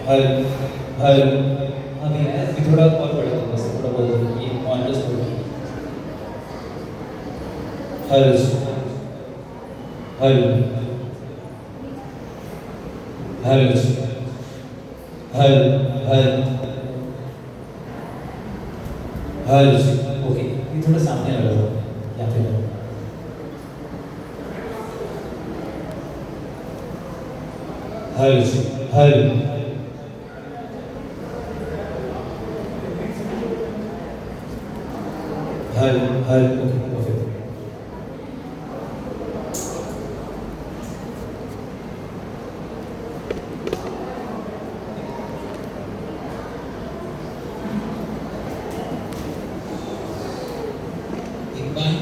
हल हल हाँ भैया अभी थोड़ा और बढ़ा दो बस थोड़ा बहुत ये ऑन द स्पॉट हल हल हल हल हल हल ओके ये थोड़ा सामने आ रहा है यहाँ पे हल हल हल हल ओके परफेक्ट एक बार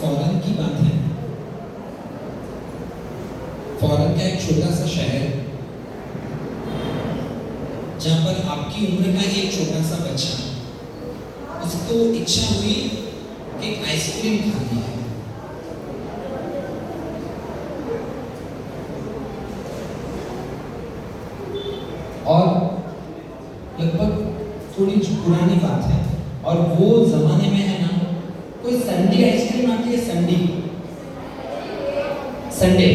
फॉरेन की बात है। फॉरेन का एक छोटा सा शहर जहां पर आपकी उम्र का एक छोटा सा बच्चा उसको इच्छा हुई कि एक आइसक्रीम खानी है। और लगभग थोड़ी पुरानी बात है और वो जमाने में है ना कोई संडे आइसक्रीम आती है। संडे संडे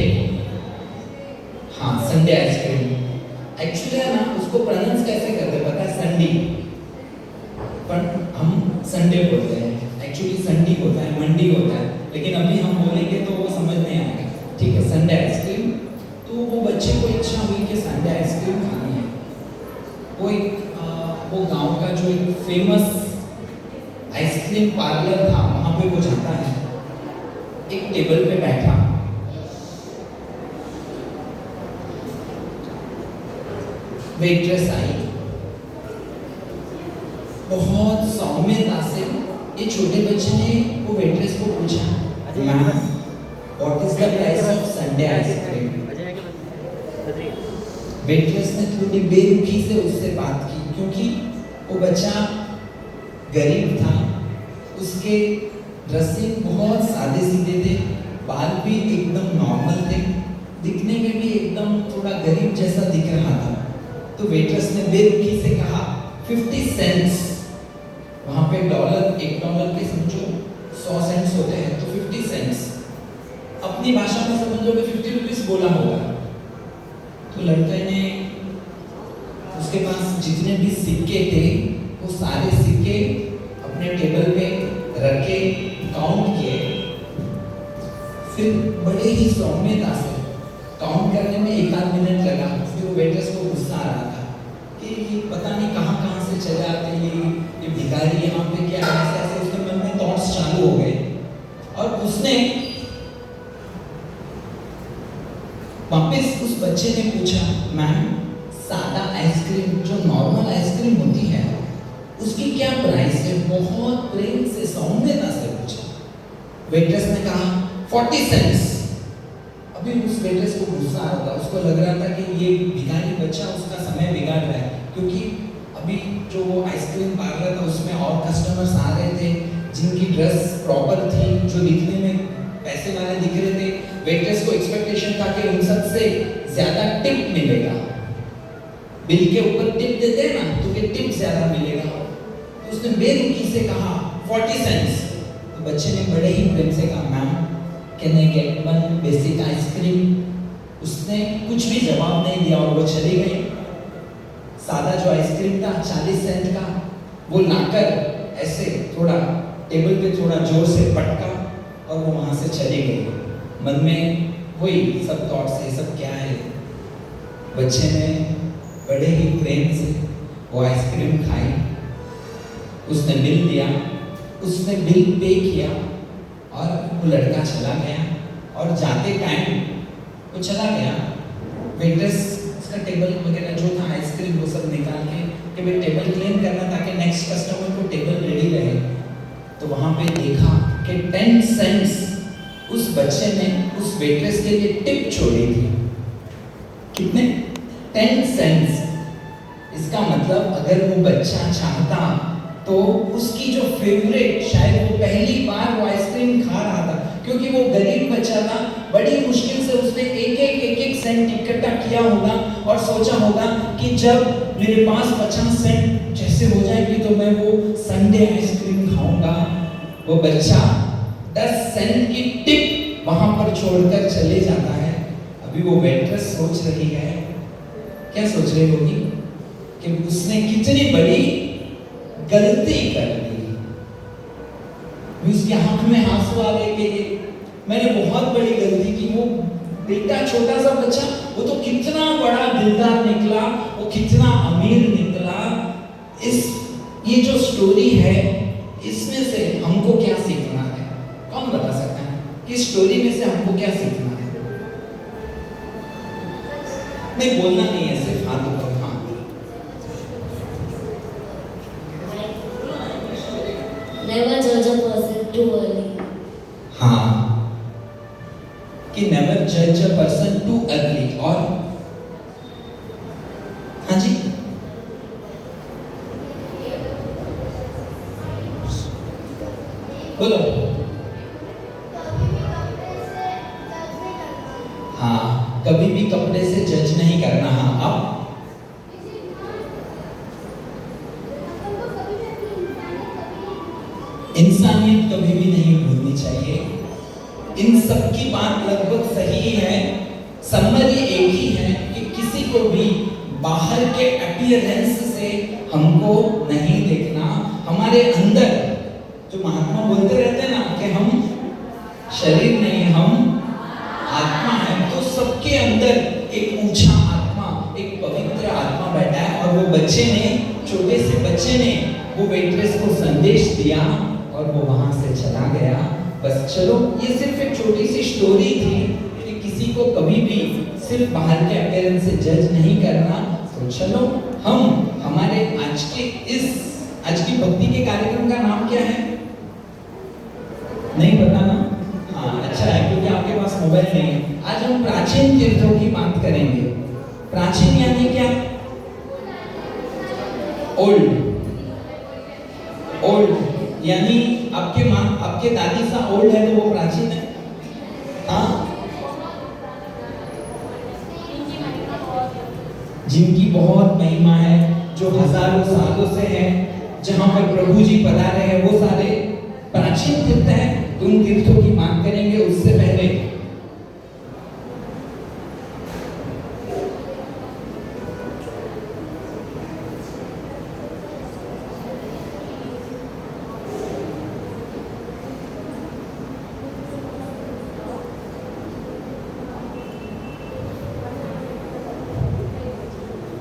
हाँ संडे आइसक्रीम एक्चुअली है ना उसको प्रोनाउंस कैसे करते पता है? संडे, पर हम संडे बोलते हैं, एक्चुअली संडे होता है, मंडी होता है, लेकिन अभी हम बोलेंगे तो वो समझ नहीं आएगा। ठीक है, संडे आइसक्रीम। तो वो बच्चे को इच्छा हुई कि संडे आइसक्रीम खानी है। वो गांव का जो एक फेमस आइसक्रीम पार्लर था वहां पे वो जाता है, एक टेबल पे बैठा, वेट्रेस आई, बहुत सौम्यता से ये छोटे बच्चे ने वो वेट्रेस को पूछा, ma'am what is the price of Sunday ice cream? Waitress ने थोड़ी बेरुखी से उससे बात की क्योंकि वो बच्चा गरीब था, उसके ड्रेसिंग बहुत सादे सीधे थे, बाल भी एकदम नॉर्मल थे, दिखने में भी एकदम थोड़ा गरीब जैसा दिख रहा था। तो वेट्रेस ने बेरुखी से कहा 50 सेंट्स। वहां पे डॉलर, एक डॉलर के समझो 100 सेंट्स होते हैं, तो 50 सेंट्स अपनी भाषा में समझो कि 50 रुपीस बोला होगा। तो लड़के ने उसके पास जितने भी सिक्के थे वो सारे सिक्के अपने टेबल पे रखे, काउंट किए, फिर बड़े ही सौम्यता से काउंट करने में 1-8 मिनट लगा। फिर वो वेटर्स को गुस्सा आ रहा था कि ये पता नहीं कहाँ से चले आते ये भिखारी यहाँ पे क्या ऐसे ऐसे उसके मन में थॉट्स चालू हो गए। और उसने वापस उस बच्चे ने पूछा, मैम सादा आइसक्रीम जो नॉर्मल आइसक्रीम होती है उसकी क्या प्राइस है? बहुत प्रेम से सौम्यता से पूछा। वेट्रेस ने कहा 40 सेंट्स। अभी उस वेट्रेस को गुस्सा आ रहा था, उसको लग रहा था कि ये भिखारी बच्चा उसका समय बिगाड़ रहा है, क्योंकि अभी जो वो आइसक्रीम पार्लर था उसमें और कस्टमर्स आ रहे थे जिनकी ड्रेस प्रॉपर थी, जो दिखने में पैसे वाले दिख रहे थे। वेट्रेस को एक्सपेक्टेशन था कि उन सबसे ज्यादा टिप मिलेगा, बिल के ऊपर टिप देते हैं ना, तो ये टिप ज्यादा मिलेगा। तो उसने बेरुखी से कहा 40 सेंट्स। तो बच्चे ने बड़े ही प्रेम से कहा, ma'am can I get one basic ice cream? उसने कुछ भी जवाब नहीं दिया और वो चली गई। सादा जो आइसक्रीम था 40 सेंट का, वो लाकर ऐसे थोड़ा टेबल पे थोड़ा जोर से पटका और वो वहां से चली गई। मन में वही सब थॉट्स, ये सब क्या है। बच्चे ने बड़े ही प्रेम से वो आइसक्रीम खाई, उसने बिल दिया, उसने बिल पे किया और वो लड़का चला गया। और जाते टाइम वो चला गया, वेट्रेस उसका टेबल वगैरह जो था आइसक्रीम वो सब निकाल के कि भाई टेबल क्लीन करना ताकि नेक्स्ट कस्टमर को टेबल रेडी रहे। तो वहां पे देखा कि 10 सेंट्स उस बच्चे ने उस वेट्रेस के लिए टिप छोड़ी थी। कितने? 10 सेंट्स। इसका मतलब अगर वो बच्चा चाहता तो उसकी जो फेवरेट, शायद वो पहली बार वो आइसक्रीम खा रहा था क्योंकि वो गरीब बच्चा था, बड़ी मुश्किल से उसने एक एक सेंट इकट्ठा किया होगा और सोचा होगा कि जब मेरे पास 50 सेंट जैसे हो जाएंगे तो मैं वो संडे आइसक्रीम खाऊंगा। वो बच्चा 10 सेंट की टिप वहां पर छोड़कर चले जाता है। अभी वो वेट्रेस सोच रही है, क्या सोच रही होगी कि उसने कितनी बड़ी गलती कर दी। उसकी आंख में आंसू आ गए कि मैंने बहुत बड़ी गलती की। वो बेटा छोटा सा बच्चा, वो तो कितना बड़ा दिलदार निकला, वो कितना अमीर निकला। ये जो स्टोरी है, इसमें से हमको क्या सीखना है? कौन बता सकता है कि स्टोरी में से हमको क्या सीखना है? नहीं, बोलना नहीं है, सिर्फ हाथ ऊपर। हाँ, Never judge a person too early. हाँ, कि नेवर जज अ पर्सन टू अर्ली। और हाँ जी, बोलो। हाँ, कभी भी कपड़े से जज नहीं करना। हाँ, अब इंसानियत कभी भी नहीं भूलनी चाहिए। इन सब की बात लगभग सही है। समरी एक ही है कि किसी को भी बाहर के अपीयरेंस से हमको नहीं देखना। हमारे अंदर जो महात्मा बोलते रहते हैं ना कि हम शरीर नहीं, हम आत्मा है। तो सबके अंदर एक ऊंचा आत्मा, एक पवित्र आत्मा बैठा है। और वो बच्चे ने, छोटे से बच्चे ने वो वेट्रेस को संदेश दिया और वो वहां से चला गया। बस चलो, ये सिर्फ एक छोटी सी स्टोरी थी कि किसी को कभी भी सिर्फ बाहर के अपीयरेंस से जज नहीं करना। तो चलो, हम हमारे आज की भक्ति के कार्यक्रम का नाम क्या है? नहीं पता ना? हाँ, अच्छा है, क्योंकि आपके पास मोबाइल नहीं है। आज हम प्राचीन तीर्थों की बात करेंगे। प्राचीन यानी क्या? ओल्ड। यानी आपके दादी सा ओल्ड है तो वो प्राचीन है। हाँ, जिनकी बहुत महिमा है, जो हजारों सालों से है, जहां पर प्रभु जी पधारे हैं, वो सारे प्राचीन तीर्थ हैं। उन तीर्थों की बात करेंगे। उससे पहले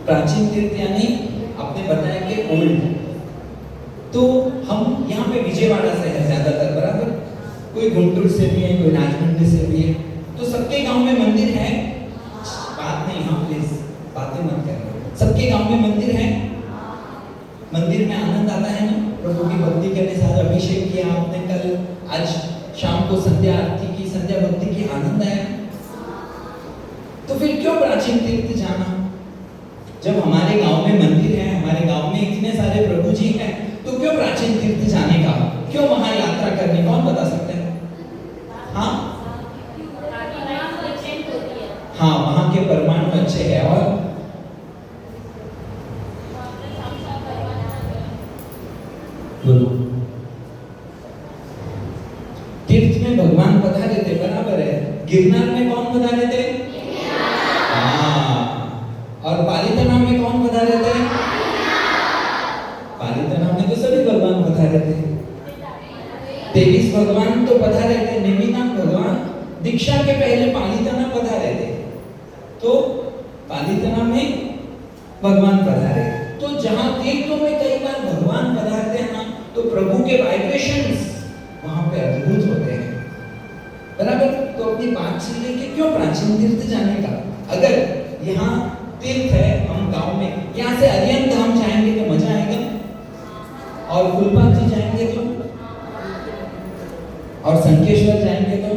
प्राचीन तीर्थ यानी आपने बताया कि ओल्ड। तो हम यहाँ पे विजयवाड़ा से है ज्यादातर, बराबर? कोई गुंटूर से भी है, कोई राजमंड्री से भी है। तो सबके गांव में मंदिर है। बात नहीं, हाँ प्लीज बातें मत करें। सबके गांव में मंदिर है। मंदिर में आनंद आता है ना? प्रभु की भक्ति करने से। आज अभिषेक किया आपने, कल आज शाम को संध्या आरती की, संध्या भक्ति की, आनंद आया। तो फिर क्यों प्राचीन तीर्थ जाना? जब हमारे गांव में मंदिर है, हमारे गांव में इतने सारे प्रभु जी हैं, तो क्यों प्राचीन तीर्थ जाने का, क्यों वहां यात्रा करने? कौन बता सकते हैं? हाँ, हाँ, वहां के परमाणु अच्छे हैं। और बोलो, तीर्थ में भगवान पधारे थे, बराबर है। गिरनार में कौन पधारे थे? और पालीताना में कौन पधारे थे? पालीताना में तो सभी भगवान पधारे थे। 23 भगवान तो पधारे थे। नेमिनाथ भगवान दीक्षा के पहले पालीताना पधारे थे। तो पालीताना में भगवान पधारे। तो जहां तीर्थों में कई बार भगवान पधारते हैं ना, तो प्रभु के वाइब्रेशंस वहां पे अद्भुत होते हैं, बराबर? तो अपनी बात से लेके क्यों प्राचीन तीर्थ जाने का? अगर यहाँ तीर्थ है, हम गांव में, यहाँ से अरियन धाम जाएंगे तो मजा आएगा, और फुलबाग जी जाएंगे तो, और संकेश्वर जाएंगे तो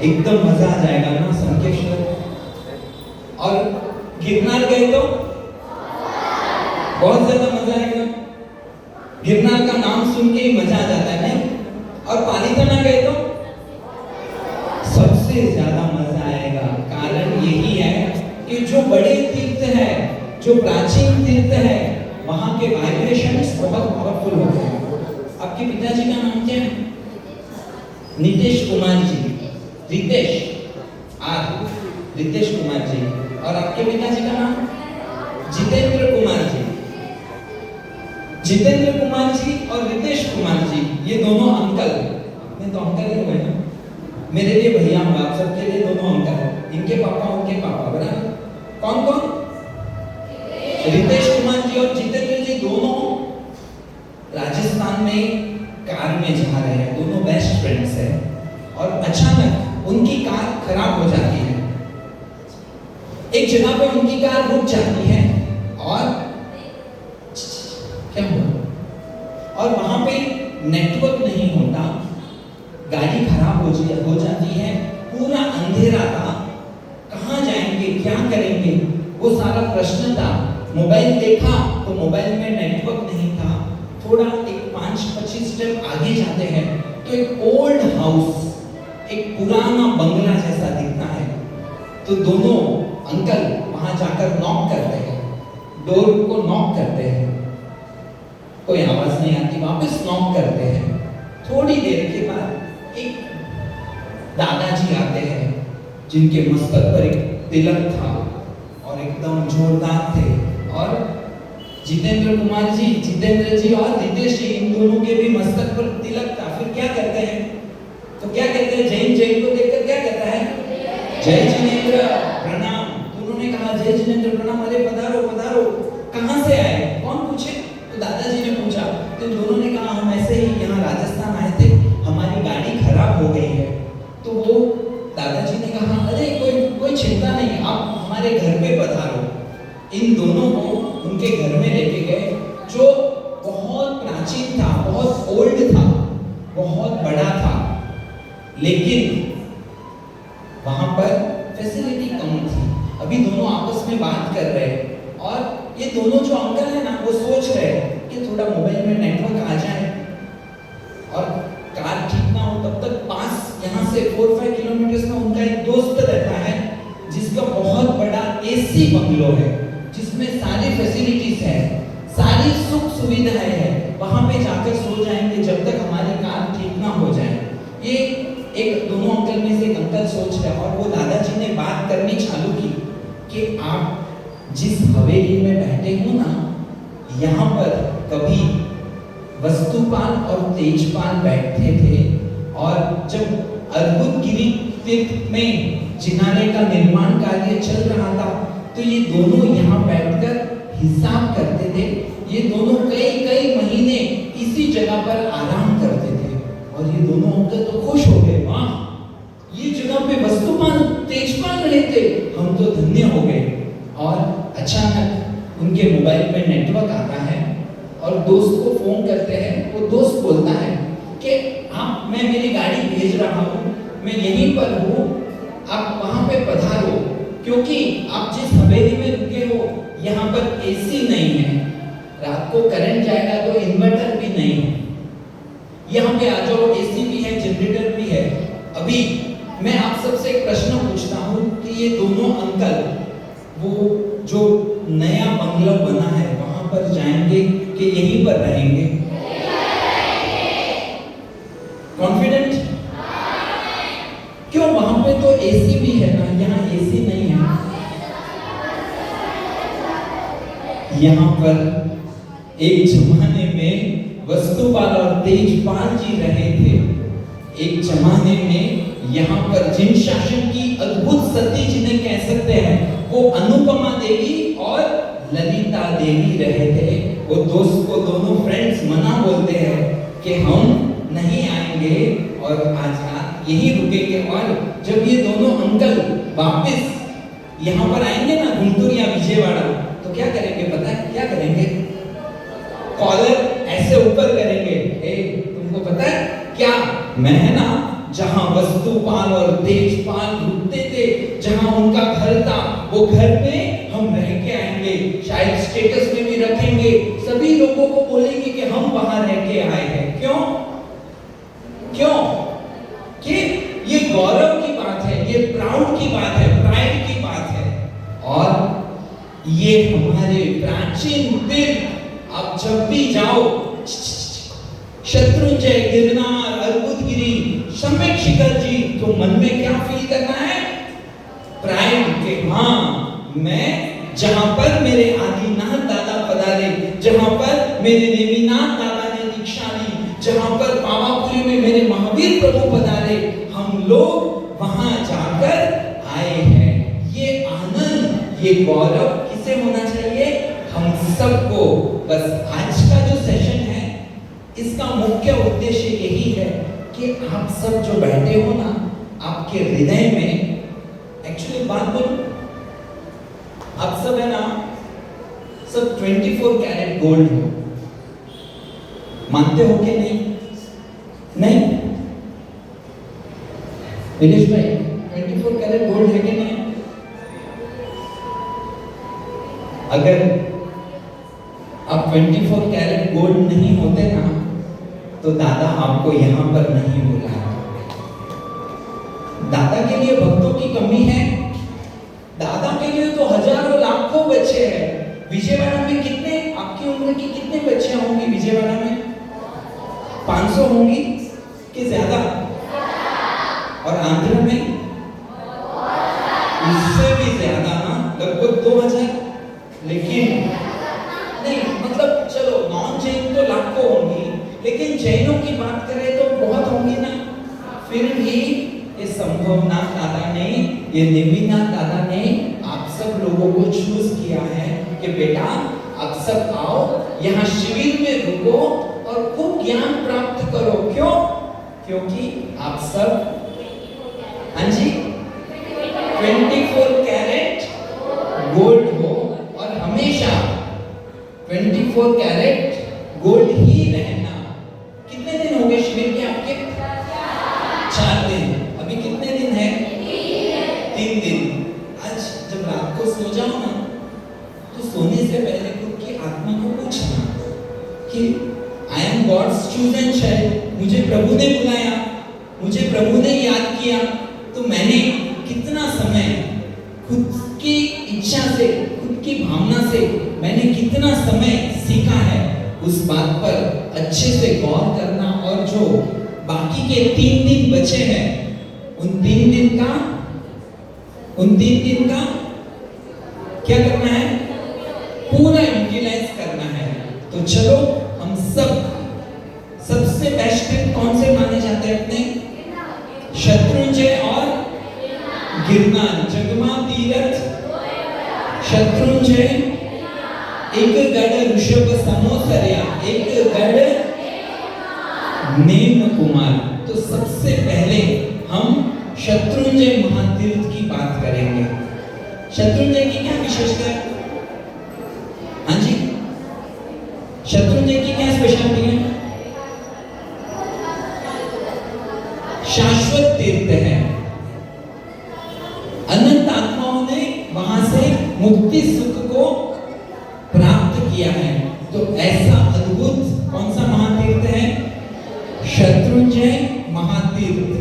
एकदम मजा आ जाएगा ना संकेश्वर। और गिरनार गए तो बहुत ज्यादा मजा आएगा। गिरनार का नाम सुन के ही मजा आ जाता है, नहीं? और पालीताना गए तो से ज्यादा मजा आएगा। कारण यही है कि जो बड़े तीर्थ है, जो प्राचीन तीर्थ है, वहां के वाइब्रेशंस बहुत पावरफुल होते हैं। आपके पिताजी का नाम क्या है? नीतीश कुमार जी, रितेश कुमार जी। और आपके पिताजी का नाम? जितेंद्र कुमार जी। जितेंद्र कुमार जी और रितेश कुमार जी, ये दोनों अंकल, मैं तो अंकल ही हुए ना, मेरे लिए भैया हूँ, आप सबके लिए दोनों अंकल। इनके पापा उनके पापा, बराबर। कौन कौन? रितेश कुमार जी और जितेंद्र जी दोनों राजस्थान में कार में जा रहे हैं, दोनों बेस्ट फ्रेंड्स हैं। और अचानक उनकी कार खराब हो जाती है। एक जगह पे उनकी कार रुक जाती है और क्या हुआ? और वहां पे नेटवर्क नहीं होता, गाड़ी खराब हो जाती है, पूरा अंधेरा था, कहाँ जाएंगे, क्या करेंगे, वो सारा प्रश्न था। मोबाइल देखा तो मोबाइल में नेटवर्क नहीं था। थोड़ा एक 5-25 स्टेप आगे जाते हैं तो एक ओल्ड हाउस, एक पुराना बंगला जैसा दिखता है। तो दोनों अंकल वहां जाकर नॉक करते हैं, डोर को नॉक करते हैं, कोई आवाज नहीं आती, वापस नॉक करते हैं। थोड़ी देर के बाद एक दादाजी आते हैं जिनके मस्तक पर एक तिलक था और एकदम जोरदार थे। और जितेंद्र कुमार जी, जितेंद्र जी और रितेश जी, इन दोनों के भी मस्तक पर तिलक था। फिर क्या करते हैं? तो क्या कहते हैं? जैन को देखकर क्या कहता है? जय जिनेंद्र प्रणाम। तो उन्होंने कहा जय जिनेंद्र प्रणाम, अरे पधारो पधारो, कहाँ से आए? कौन पूछे? तो दादाजी ने पूछा। तो दोनों ने कहा हम ऐसे ही यहाँ राजस्थान आए थे, हमारी गाड़ी खराब हो गई है। तो वो दादाजी ने कहा अरे कोई चिंता नहीं, आप हमारे घर पे पधारो। इन दोनों को उनके घर में लेके गए, जो बहुत प्राचीन था, बहुत ओल्ड था, बहुत बड़ा था, लेकिन वहां पर फैसिलिटी कम थी। अभी दोनों आपस में बात कर रहे हैं और ये दोनों जो अंकल है ना, वो सोच रहे हैं कि थोड़ा मोबाइल में नेटवर्क आ जाए और कार ठीक ना हो, तब तक पास यहाँ से 4-5 किलोमीटर में उनका एक दोस्त रहता है जिसका बहुत बड़ा एसी बंगलो है, जिसमें सारी फैसिलिटीज है, सारी सुख सुविधाएं है। वहां पे जाकर सो जाएंगे जब तक हमारी कार ठीक ना हो जाए। ये एक दोनों अंकल में से एक अंकल सोच रहे और वो दादाजी ने बात करनी चालू की कि आप जिस हवेली में बैठे हो ना, यहाँ पर कभी वस्तुपाल और तेजपाल बैठते थे, और जब अर्बुदगिरी तीर्थ में जिनालय का निर्माण कार्य चल रहा था तो ये दोनों यहाँ बैठकर हिसाब करते थे। ये दोनों कई महीने इसी जगह पर आराम करते थे और ये दोनों अंकल तो खुश हो गए, वाह, ये जगह पे वस्तुपाल तेजपाल रहे थे, हम तो धन्य हो गए। और अचानक उनके मोबाइल में नेटवर्क आता है और दोस्त को फोन करते हैं। वो दोस्त बोलता है कि मैं मेरी गाड़ी भेज रहा हूँ, मैं यहीं पर हूँ, आप वहां पे पधारो, क्योंकि आप जिस हवेली में रुके हो यहाँ पर एसी नहीं है, रात को करंट जाएगा तो इन्वर्टर भी नहीं है, यहाँ पे आ जाओ, एसी भी है, जनरेटर भी है। अभी मैं आप सबसे एक प्रश्न पूछता हूँ कि ये दोनों अंकल वो जो नया बंगला बना है वहां पर जाएंगे कि यहीं पर रहेंगे? कॉन्फिडेंट? क्यों? वहां पे तो एसी भी है ना, यहाँ एसी नहीं है। यहाँ पर एक जमाने में वस्तुपाल और तेजपाल जी रहे थे। एक जमाने में यहाँ पर जिन शासन की अद्भुत सती जिन्हें कह सकते हैं, वो अनुपमा देवी और ललिता देवी रहे थे। वो दोस्त को दोनों फ्रेंड्स मना बोलते हैं कि हम नहीं आएंगे और आज रात यहीं रुकेंगे। और जब ये दोनों अंकल वापस यहाँ पर आएंगे ना, गुंटूर या विजयवाड़ा, तो क्या करेंगे पता है? क्या करेंगे? कॉलर ऐसे ऊपर करेंगे, तुमको पता है क्या, मैं है ना जहां वस्तुपाल और तेजपाल रुकते थे, जहां उनका घर था, वो घर में हम रह के आएंगे, शायद स्टेटस में भी रखेंगे, सभी लोगों को बोलेंगे कि हम वहां रह के आए हैं। क्यों? क्यों? कि ये गौरव की बात है, ये ये प्राउड की बात है, प्राइड की बात है। और ये हमारे प्राचीन दिल, आप जब भी जाओ शत्रुंजय, गिरनार, अर्बुदगिरी, सम्यक शिखर जी, तो मन में क्या फील करना है? प्राइड के हाँ, मैं जहां पर मेरे आदिनाथ दादा पधारे, जहां पर मेरे नेमिनाथ दादा ने दीक्षा ली, जहां पर पावापुरी में मेरे महावीर प्रभु पधारे, हम लोग वहां जाकर आए हैं। ये आनंद, ये गौरव किसे होना चाहिए? हम सबको। बस आज का जो सेशन है, इसका मुख्य उद्देश्य यही है कि आप सब जो बैठे हो ना, आपके हृदय में, एक्चुअली बात बोलो, आप सब है ना, सब 24 कैरेट गोल्ड हो, मानते हो कि नहीं? नहीं विनेश भाई, 24 कैरेट गोल्ड है कि नहीं? अगर आप 24 कैरेट गोल्ड नहीं होते ना, तो दादा आपको यहां पर नहीं बुलाया। दादा के लिए भक्तों की कमी है। दादा के लिए तो हजारों लाखों बच्चे हैं। विजयवाड़ा में कितने, आपकी उम्र की कितने बच्चे होंगे विजयवाड़ा में? 500 होंगी कि ज्यादा? और आंध्र में इससे भी ज्यादा ना, लगभग 2000। लेकिन नहीं, मतलब चलो नॉन जैन तो लाखों होंगी, लेकिन जैनों की बात करें तो बहुत होंगी ना। फिर भी ये संभवनाथ दादा ने, ये नेमिनाथ दादा ने आप सब लोगों को चूज किया है कि बेटा आप सब आओ, यहाँ शिविर में रुको और खूब ज्ञान प्राप्त करो। क्यों? क्योंकि आप सब, हाँ जी, 24 कैरेट गोल्ड हो और हमेशा 24 कैरेट गोल्ड ही रहना। कितने दिन हो गए शिविर के आपके? 4 दिन। अभी कितने दिन है? 3 दिन। आज जब रात को सो जाओ ना, तो सोने से पहले खुद की आत्मा को पूछना कि I am God's chosen child, मुझे प्रभु ने बुलाया, मुझे प्रभु ने याद किया, तो मैंने कितना समय खुद की इच्छा से, खुद की भावना से मैंने कितना समय सीखा है, उस बात पर अच्छे से गौर करना। और जो बाकी के 3 दिन बचे हैं, उन 3 दिन का क्या करना है? पूरा यूटिलाइज करना है। तो चलो हम सबसे बेस्ट दिन कौन से माने जाते हैं अपने? शत्रुंजय और गिरनार, जगमा तीरथ शत्रुंजय, एक गढ़ ऋषभ समोसरिया, एक गढ़ नेम कुमार। तो सबसे पहले हम शत्रुंजय महातीर्थ की बात करेंगे। शत्रुंजय की क्या विशेषता है? हाँ जी, शत्रुंजय की क्या स्पेशलिटी है? शाश्वत तीर्थ है। अनंत आत्माओं ने वहां से मुक्ति सुख को प्राप्त किया है। तो ऐसा अद्भुत कौन सा महातीर्थ है? शत्रुंजय महातीर्थ।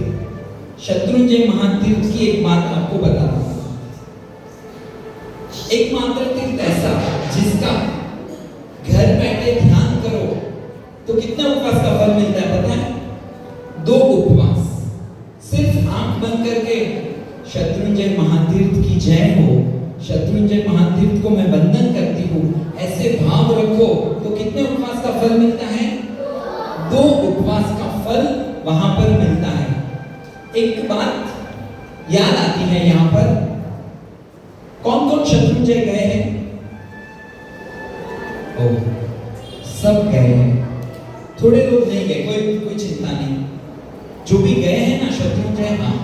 शत्रुंजय महातीर्थ की एक बात आपको बताता हूं। एकमात्र तीर्थ ऐसा जिसका घर बैठे ध्यान करो तो कितना उपवास का फल मिलता है पता है? 2 उपवास। सिर्फ आंख बंद करके शत्रुंजय महातीर्थ की जय हो, शत्रुंजय महातीर्थ को मैं वंदन करती हूँ, ऐसे भाव रखो तो कितने उपवास का फल मिलता है? 2 उपवास का फल वहां पर मिलता है। एक बात याद आती है यहाँ पर, कौन कौन शत्रुंजय गए हैं? ओह, सब गए हैं। थोड़े लोग नहीं गए, कोई चिंता नहीं। जो भी गए हैं ना शत्रुंजय, हाँ,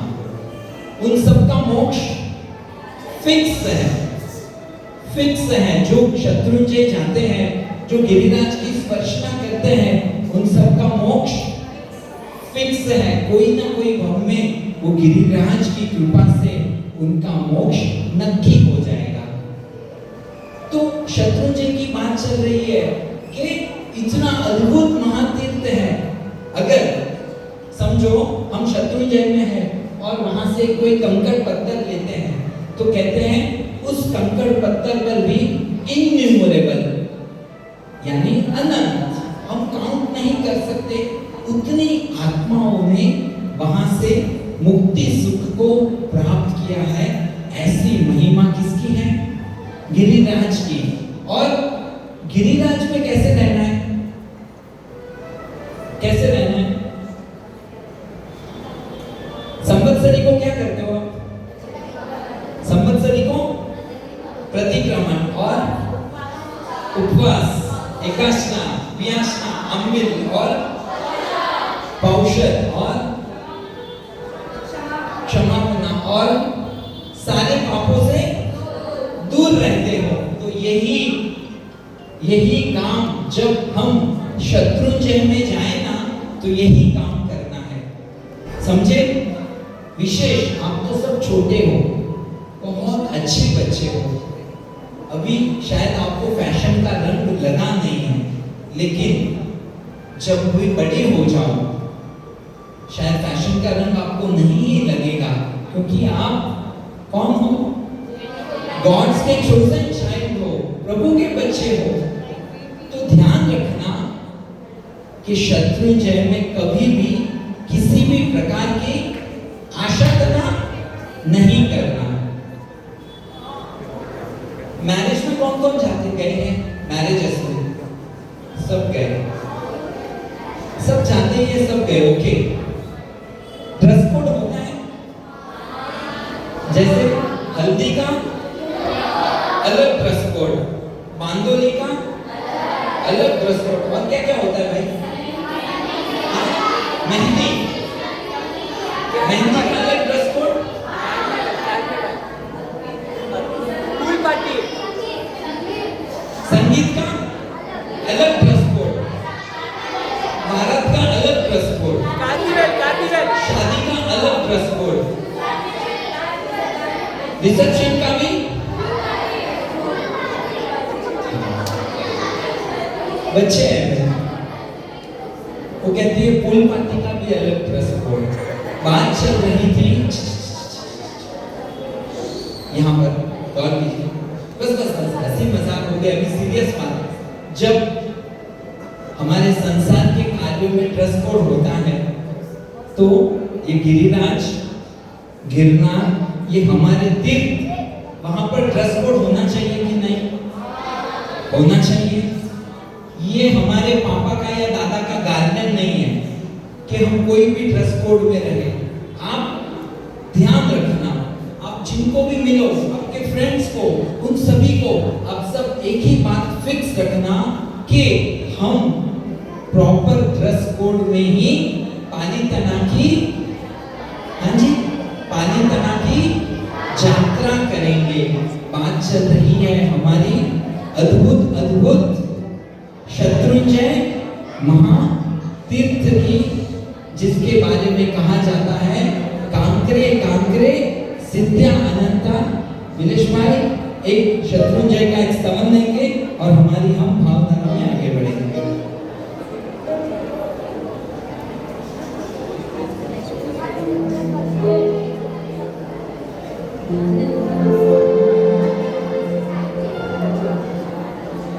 उन सबका मोक्ष फिक्स है, फिक्स है। जो शत्रुंजय जाते हैं, जो गिरिराज की स्पर्शना करते हैं, उन सबका मोक्ष फिक्स है। कोई ना कोई भाव में वो गिरिराज की कृपा से उनका मोक्ष नक्की हो जाएगा। तो शत्रुंजय की बात चल रही है कि इतना अद्भुत महातीर्थ है। अगर समझो हम शत्रुंजय में हैं और वहां से कोई कंकड़ पत्थर लेते हैं तो कहते हैं उस कंकड़ पत्थर पर भी इन्यूमरेबल यानी अनंत हम काउंट नहीं कर सकते उतनी आत्माओं ने वहां से मुक्ति सुख को प्राप्त किया है। ऐसी महिमा किसकी है? गिरिराज की। और गिरिराज में कैसे रहना है? कैसे रहना है? संवत्सरी को क्या करते हो आप? संवत्सरी को प्रतिक्रमण और उपवास, एकादशना, व्यासना, अम्बिल और पौषध और क्षमा करना और सारे पापों से दूर रहते हो। तो यही काम जब हम शत्रुंजय में जाए ना तो यही काम करना है, समझे? विशेष आप तो सब छोटे हो, बहुत अच्छे बच्चे हो, अभी शायद आपको फैशन का रंग लगा नहीं है, लेकिन जब भी बड़े हो जाओ शायद फैशन का रंग आपको नहीं लगेगा, क्योंकि आप कौन हो? गॉड्स के चोजन चाइल्ड हो, प्रभु के बच्चे हो। तो ध्यान रखना कि शत्रुंजय में कभी भी किसी भी प्रकार की आशा करना नहीं करना। मैरिज में कौन कौन जाते गए हैं? मैरिजेस में सब गए, सब जाते हैं, सब गए, ओके। ड्रेस कोड होता है, जैसे हल्दी का अलग ड्रेस कोड, बांदोली का अलग ड्रेस कोड, और क्या क्या होता है भाई? मेहंदी, मेहंदी का अलग ड्रेस कोड, पूल पार्टी, संगीत का अलग ड्रेस कोड, भारत का अलग ड्रेस कोड, कार्निवल, शादी का अलग ड्रेस कोड, रिसेप्शन का भी, बच्चे हैं वो कहती है पूल पार्टी का भी अलग ड्रेस कोड। बात चल रही थी यहाँ पर, गौर कीजिए, बस हंसी मजाक हो गया, अभी सीरियस बात। जब हमारे संसार के कार्यों में ड्रेस कोड होता है तो ये गिरिराज, गिरनार, ये हमारे तीर्थ, वहां पर ड्रेस कोड होना चाहिए कि नहीं? होना चाहिए। ये हमारे पापा का या दादा का गार्डन नहीं है कि हम कोई भी ड्रेस कोड में रहे। आप ध्यान रखना, आप जिनको भी मिलो, आपके फ्रेंड्स को, उन सभी को आप सब एक ही बात फिक्स रखना कि हम प्रॉपर ड्रेस कोड में ही पालीताना की, हाँ जी, पालीताना की यात्रा करेंगे। बात चल रही है हमारी अद्भुत अद्भुत शत्रुंजय महातीर्थ की, जिसके बारे में कहा जाता है कांकरे कांकरे सिद्ध्या अनंता। विलेश भाई एक शत्रुंजय का एक स्तवन देंगे और हमारी हम भावधारा में आगे बढ़ेंगे।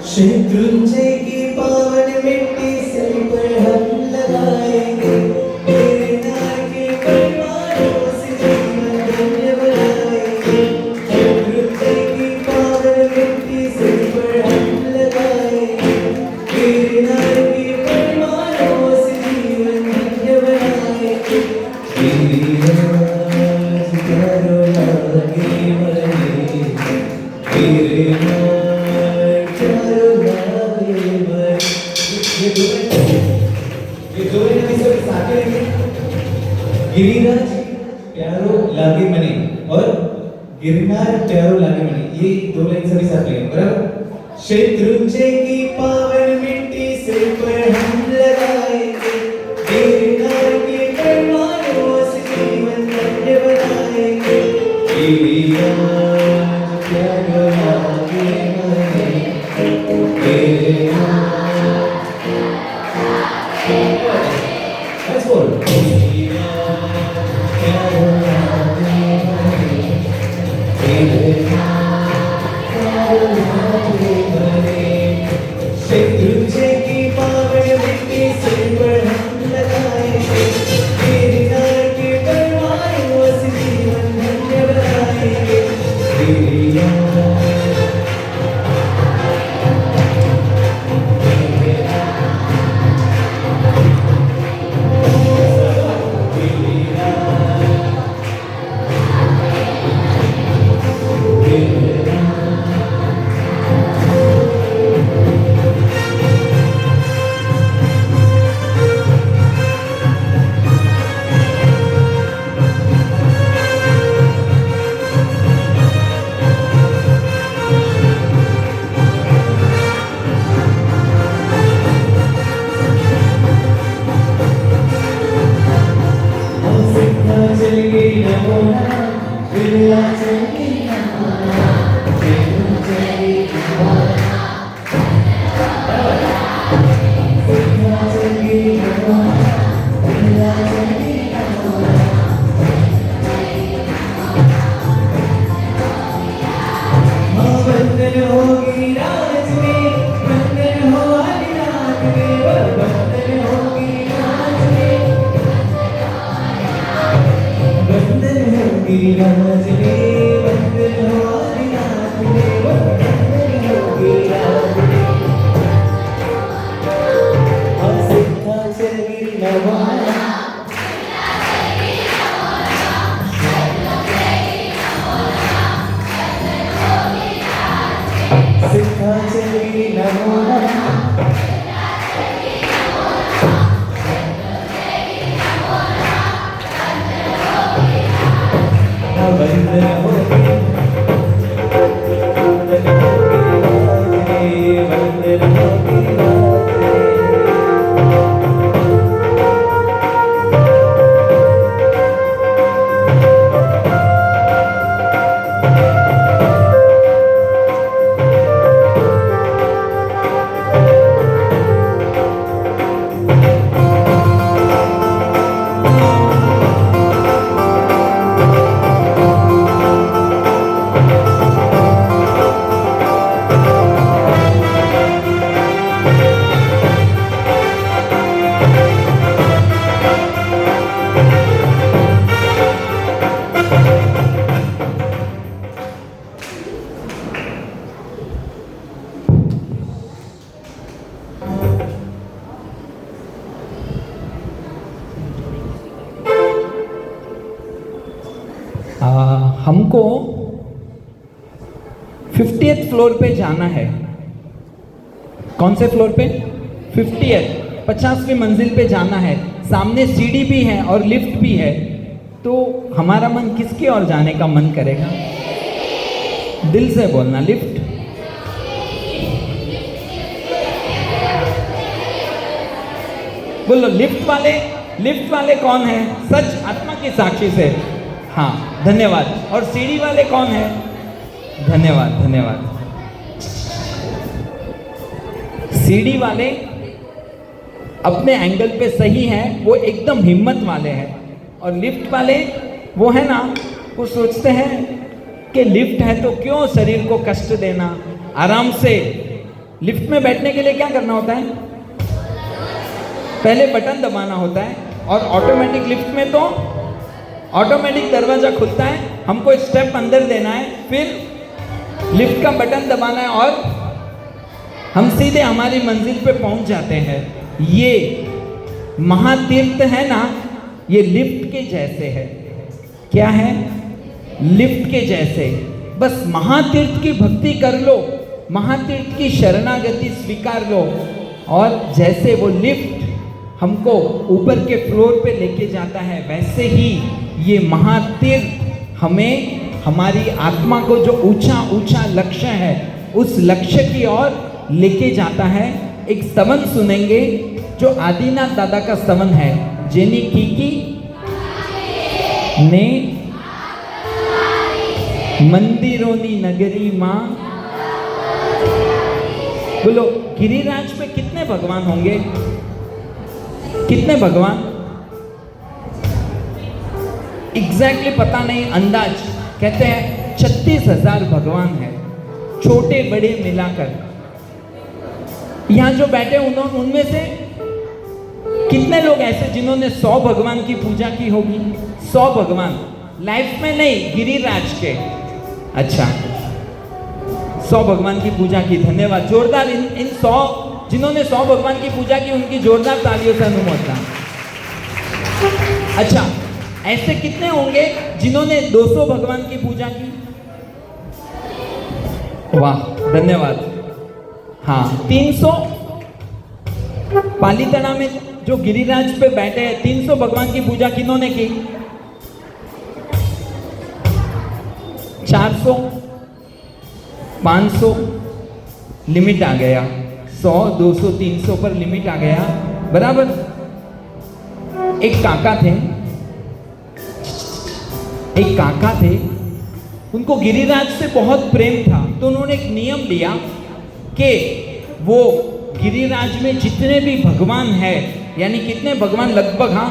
शत्रुंजय की पावन मिट्टी से पर हम लगाएंगे, गिरनार के परमाणुओं से जीवन धन्य बनाएंगे। शत्रुंजय की पावन मिट्टी से पर हम लगाएंगे, गिरनार के परमाणुओं से जीवन धन्य बनाएंगे। गिरिराज करो लागे बने, गिरिराज गिरिराज प्यारो लागे मने और गिरनार प्यारो लागे मने, ये दो लाइन सभी साथ लेंगे, बराबर। शत्रुंजय की पावन मिट्टी से पर हम लगाएंगे, गिरनार के परमाणुओं से जीवन धन्य बनाएंगे। गिरिराज प्यारो लागे मने, गिरिराज Let's go. शत्रुंजय की पावन मिट्टी सिर पर हम लगाएंगे, गिरनार के परवान बस जीवन धन्य बनाएंगे। तेरी याद बंधन होगी राज में, बंधन हो आदिनाथ में, बंधन होगी राज में, बंधन होगी राज में, बंधन हो आदिनाथ में, बंधन होगी राज में। और सिद्धा चली नवाना सिद्धा चली नमोना बंधन होगी बंधन होगी हमको 50th फ्लोर पे जाना है। कौन से फ्लोर पे? 50th 50वीं मंजिल पे जाना है। सामने सीढ़ी भी है और लिफ्ट भी है। तो हमारा मन किसकी ओर जाने का मन करेगा? दिल से बोलना, लिफ्ट। बोलो लिफ्ट वाले कौन है? सच आत्मा की साक्षी से, हाँ धन्यवाद। और सीढ़ी वाले कौन है? धन्यवाद। सीढ़ी वाले अपने एंगल पे सही हैं, वो एकदम हिम्मत वाले हैं। और लिफ्ट वाले वो है ना, वो सोचते हैं कि लिफ्ट है तो क्यों शरीर को कष्ट देना, आराम से। लिफ्ट में बैठने के लिए क्या करना होता है? पहले बटन दबाना होता है। और ऑटोमेटिक लिफ्ट में तो ऑटोमेटिक दरवाजा खुलता है, हमको स्टेप अंदर देना है, फिर लिफ्ट का बटन दबाना है और हम सीधे हमारी मंजिल पे पहुंच जाते हैं। ये महातीर्थ है ना, ये लिफ्ट के जैसे है। क्या है? लिफ्ट के जैसे। बस महातीर्थ की भक्ति कर लो, महातीर्थ की शरणागति स्वीकार लो, और जैसे वो लिफ्ट हमको ऊपर के फ्लोर पे लेके जाता है, वैसे ही ये महातीर्थ हमें, हमारी आत्मा को जो ऊंचा ऊंचा लक्ष्य है, उस लक्ष्य की ओर लेके जाता है। एक स्तवन सुनेंगे जो आदिनाथ दादा का स्तवन है। जेनी कीकी ने मंदिरोनी नगरी माँ। बोलो गिरिराज पे कितने भगवान होंगे? कितने भगवान? एग्जैक्टली पता नहीं, अंदाज। कहते हैं 36,000 भगवान है, छोटे बड़े मिलाकर। यहाँ जो बैठे उन्होंने उनमें से कितने लोग ऐसे जिन्होंने 100 भगवान की पूजा की होगी? 100 भगवान लाइफ में नहीं, गिरिराज के। अच्छा, 100 भगवान की पूजा की, धन्यवाद। जोरदार इन 100 जिन्होंने 100 भगवान की पूजा की उनकी जोरदार तालियों से अनुमोदना। अच्छा, ऐसे कितने होंगे जिन्होंने 200 भगवान की पूजा की? वाह, धन्यवाद। हाँ, 300 पालीताना में जो गिरिराज पे बैठे हैं, 300 भगवान की पूजा किन्होंने की? 400, 500, लिमिट आ गया। 100, 200, 300 पर लिमिट आ गया, बराबर। एक काका थे, उनको गिरिराज से बहुत प्रेम था, तो उन्होंने एक नियम लिया कि वो गिरिराज में जितने भी भगवान हैं, यानी कितने भगवान, लगभग हाँ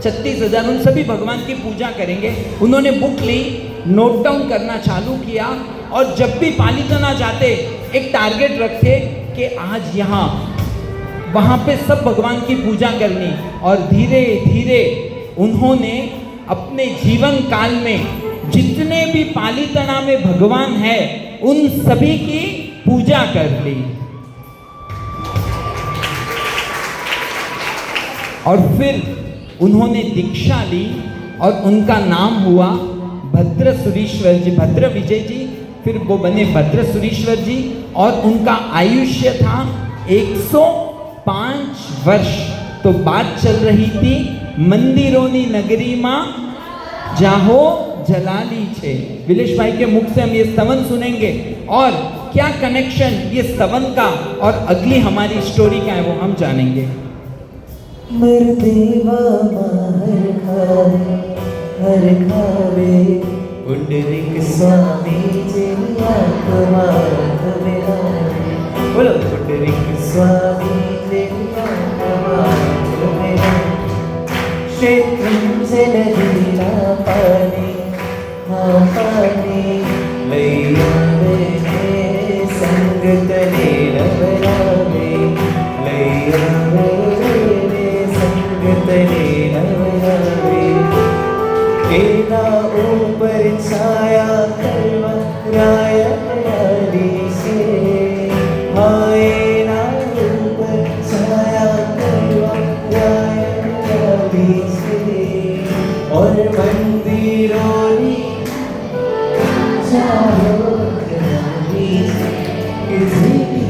36,000, उन सभी भगवान की पूजा करेंगे। उन्होंने बुक ली, नोट डाउन करना चालू किया, और जब भी पालीताना जाते एक टारगेट रखे कि आज यहाँ वहाँ पे सब भगवान की पूजा करनी। और धीरे धीरे उन्होंने अपने जीवन काल में जितने भी पालीताना में भगवान है उन सभी की पूजा कर ली। और फिर उन्होंने दीक्षा ली और उनका नाम हुआ भद्रसुरीश्वर जी, भद्र विजय जी, फिर वो बने भद्रसुरीश्वर जी। और उनका आयुष्य था 105 वर्ष। तो बात चल रही थी मंदिरोनी नगरी मां जाहो जलाली छे। विलेश भाई के मुख से हम ये स्तवन सुनेंगे, और क्या कनेक्शन ये स्तवन का और अगली हमारी स्टोरी का है वो हम जानेंगे। मरदेवा हर खावे पुंडरीक स्वामी जिया कुमार मेरा। बोलो, पुंडरीक स्वामी जिया कुमार मेरा। क्षेत्रम से नदीला पानी, हाँ पानी लैया वे संगत ने नवरावे, लैया वे संगत ने नवरावे। तेरा ऊपर छाया करवा राय हयाली से, हाय ना ऊपर छाया करवा राय हयाली से। और मंदिरों चारों हयाली से किसी की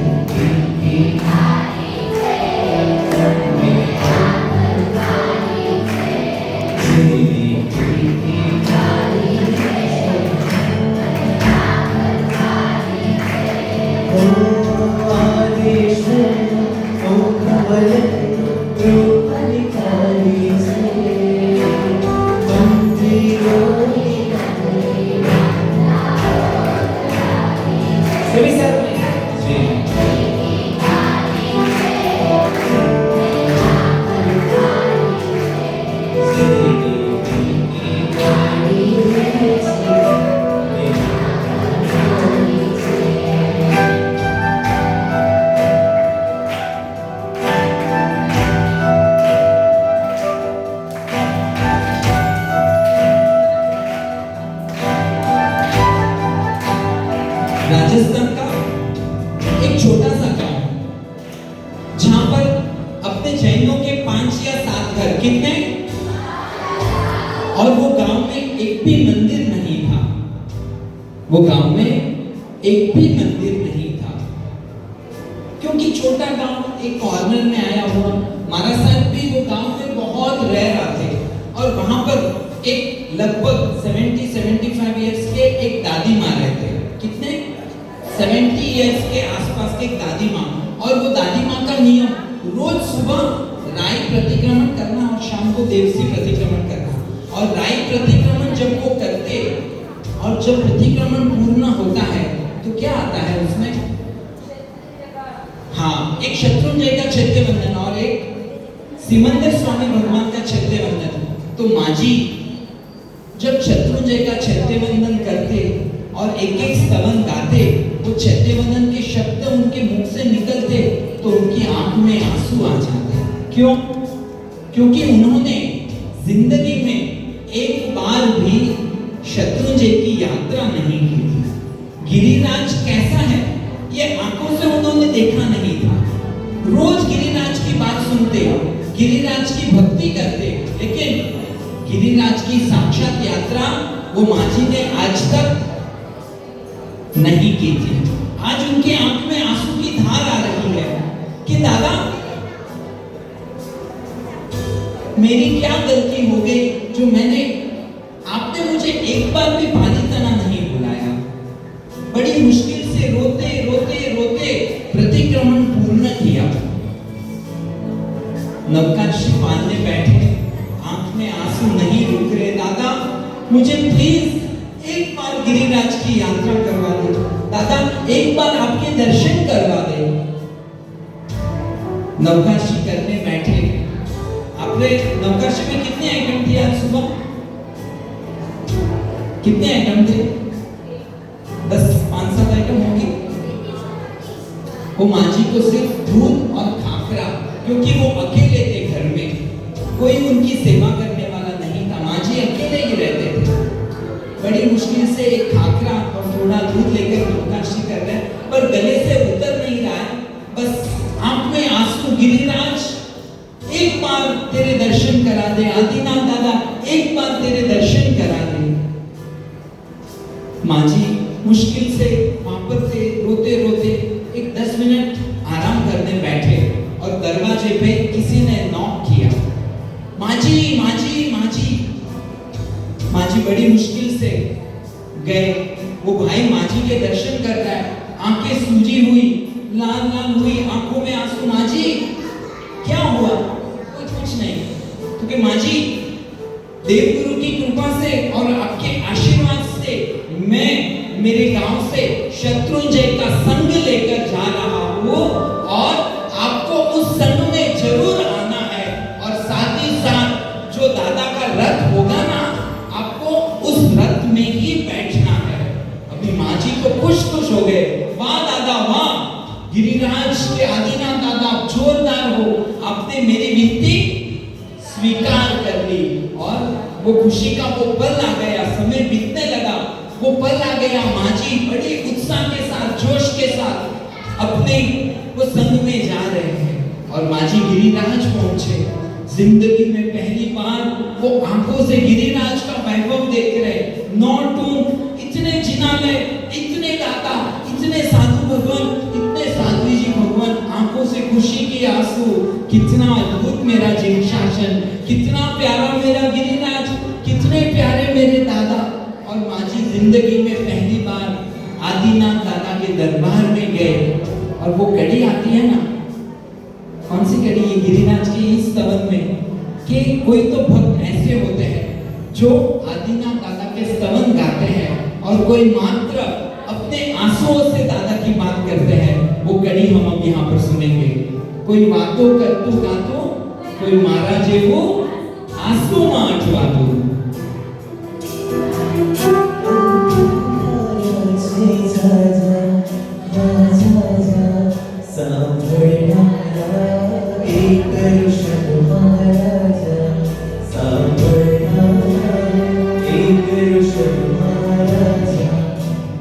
राजस्थान का एक छोटा सा गांव जहां पर अपने जैनों के 5 या 7 घर, कितने, और वो गांव में एक भी मंदिर नहीं था। वो गांव में एक भी मंदिर नहीं था, क्योंकि छोटा गांव एक कॉर्नर में आया हुआ। महाराज साहब भी वो गांव में बहुत रेयर आते, और वहां पर एक लगभग 70-75 इयर्स के एक दादी माँ रहते। कितने? 70 इयर्स के आसपास के एक दादी माँ। और वो दादी माँ का नियम रोज सुबह राई प्रतिक्रमण करना और शाम को देवसी प्रतिक्रमण करना। और राई प्रतिक्रमण जब वो करते और जब प्रतिक्रमण पूर्ण होता है तो क्या आता है उसमें? हाँ, एक शत्रुंजय का चैत्य वंदन और एक सिमंदर स्वामी भगवान का चैत्य वंदन। तो माँ जी जब शत्रुंजय का चैत्य वंदन करते और एक एक स्तवन गाते, वो चैत्यवदन के शब्द उनके मुख से निकलते तो उनकी आंख में आंसू आ जाते। क्यों? क्योंकि उन्होंने जिंदगी में एक बार भी शत्रुंजय की यात्रा नहीं की थी। गिरिराज कैसा है ये आंखों से उन्होंने देखा नहीं था। रोज गिरिराज की बात सुनते, गिरिराज की भक्ति करते, लेकिन गिरिराज की साक्षात यात्रा वो माझी ने आज तक नहीं की थी। आज उनकी आंख में आंसू की धार आ रही है कि दादा मेरी क्या गलती हो गई जो आपने मुझे एक बार भी पानी तना नहीं बुलाया। बड़ी मुश्किल से रोते रोते रोते प्रतिक्रमण पूर्ण किया। नवकाशी पालने बैठे, आंख में आंसू नहीं रुक रहे। दादा मुझे प्लीज एक बार गिरिराज की यात्रा करवा दे, दादा एक बार आपके दर्शन करवा दे। नवकाशी करने बैठे। आपने नवकाशी में कितने आइटम थे आज सुबह? कितने आइटम थे? 10-5-7 आइटम होंगे। वो माझी को सिर्फ दूध और खाकरा, क्योंकि वो अकेले थे घर में, कोई उनकी सेवा करने वाला नहीं था। माझी अकेले ही रहते थे। बड़ी मुश्किल से एक खाकरा और थोड़ा दूध लेकर नवकाशी कर रहे हैं, पर गले से उतर नहीं रहा है। बस आंख में आंसू। गिरिराज एक बार तेरे दर्शन करा दे, आदिनाथ दादा एक बार तेरे दर्शन करा दे। माझी मुश्किल से वहां पर से रोते रोते एक 10 मिनट आराम करने बैठे और दरवाजे पे किसी ने नॉक किया। माझी माझी माझी माझी बड़ी मुश्किल से गए। वो भाई माझी के दर्शन कर रहा है, आंखें सूजी हुई, लाल लाल हुई, आंखों में आंसू। माझी क्या हुआ? कुछ नहीं, क्योंकि माझी देवगुरु की कृपा से और आपके आशीर्वाद से मैं मेरे गांव से शत्रुंजय का संग लेकर जा रहा हूं और आपको उस संग में जरूर आना है। और साथ ही साथ जो दादा का रथ होगा ना, आपको उस रथ में ही बैठना है। अभी माझी को खुश हो गए। वाह दादा वाह, गिरिराज के आदिनाथ दादा आप जोरदार हो, आपने मेरी विनती स्वीकार कर ली। और वो खुशी का वो पल आ गया, समय बीतने लगा, वो पल आ गया। माझी बड़ी उत्साह के साथ, जोश के साथ अपने वो संग में जा रहे हैं और माझी गिरिराज पहुंचे। जिंदगी में पहली बार वो आंखों से गिरिराज का वैभव देख रहे। 9 टूम, इतने जिनाले, इतने दाता, इतने साधु भगवान, इतने साध्वी जी भगवान, आंखों से खुशी की आंसू। कितना अद्भुत मेरा जिन शासन, कितना प्यारा मेरा गिरिराज, कितने प्यारे मेरे दादा। और माझी जिंदगी में पहली बार आदिनाथ दादा के दरबार में गए। और वो कड़ी आती है ना, कौन सी कड़ी? ये गिरिराज की इस स्तवन में कि कोई तो भक्त ऐसे होते हैं जो आदिनाथ दादा के स्तवन गाते हैं और कोई मात्र अपने आंसुओं से दादा की बात करते हैं। वो कड़ी हम अब यहाँ पर सुनेंगे। कोई बातों कर तू गातो, कोई मारा जे वो आंसू में अटवा दो।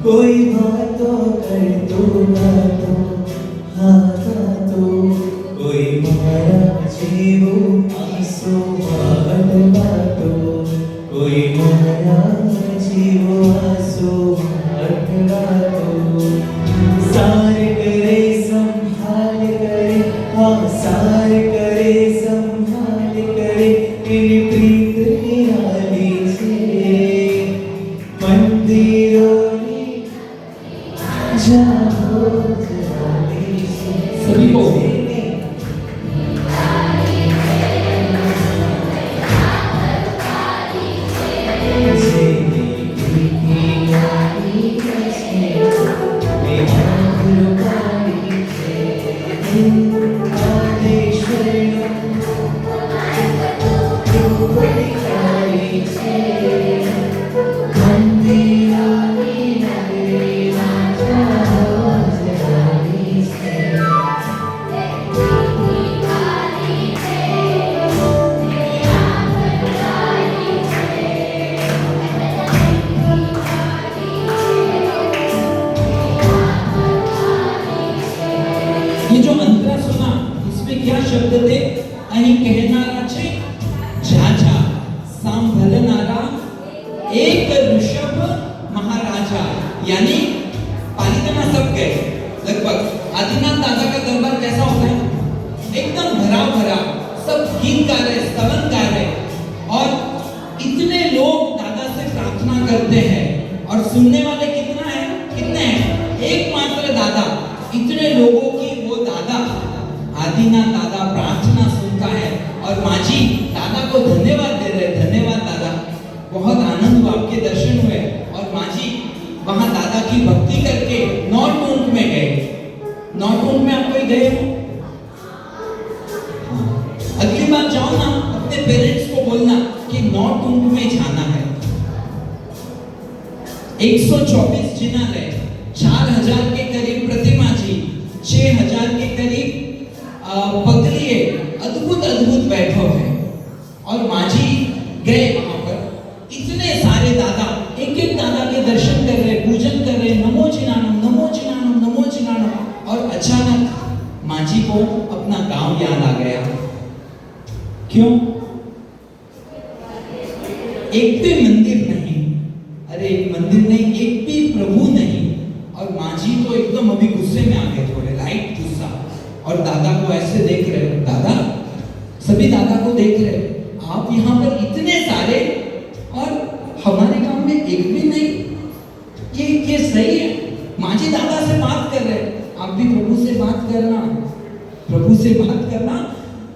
कोई बातों कर तू बातों, हाँ बातों, कोई मारा जीवो आंसू बाट बातों, कोई मारा जीवो आंसू बाट बातों। सार करे संभाल करे, हाँ सार करे संभाल करे, तेरी प्रीत निराली छे। मंदिरों सभी को मंदिरा शब्द ते અહીં કહેનારા છે ઝાઝા સાંભળનારા एक ऋषभ महाराजा, यानी पालिताना सब गए लगभग। आदिनाथ दादा का दरबार कैसा होता है? एकदम भरा भरा, सब गीत गा रहे, स्तवन गा रहे, और इतने लोग दादा से प्रार्थना करते हैं, और सुनने वाले कितना है? कितने हैं? एकमात्र दादा, इतने लोगों की वो दादा आदिनाथ दादा प्रार्थना सुनता है, और माजी दादा को धन्यवाद दे रहे, धन्यवाद दादा, बहुत आनंद हुआ, आपके दर्शन हुए। और माजी वहां दादा की भक्ति करके नौटुंट में गए। नौटुंट में आप कोई गए हो? अगली बार जाओ ना, अपने पेरेंट्स को बोलना कि नौटुंट में जाना है। 124 जिनालय, 4000 के करीब प्रतिमा जी, 6000 के करीब पगलिए, अद्भुत अद्भुत वैभव है। और माजी गए वहां पर, इतने सारे दादा एक एक दादा के दर्शन कर रहे, पूजन कर रहे, नमो जिनानम नमो जिनानम नमो जिनानम। और अचानक माजी को अपना गांव याद आ गया। क्यों? एक भी मंदिर नहीं, अरे एक मंदिर नहीं, एक भी प्रभु नहीं। और माजी तो एकदम अभी गुस्से में आ गए, थोड़े लाइट गुस्सा, और दादा को ऐसे देख रहे, दादा सभी दादा को देख रहे, आप यहाँ पर इतने सारे और हमारे गांव में एक भी नहीं, ये सही है? माजी दादा से बात कर रहे, आप भी प्रभु से बात करना, प्रभु से बात करना।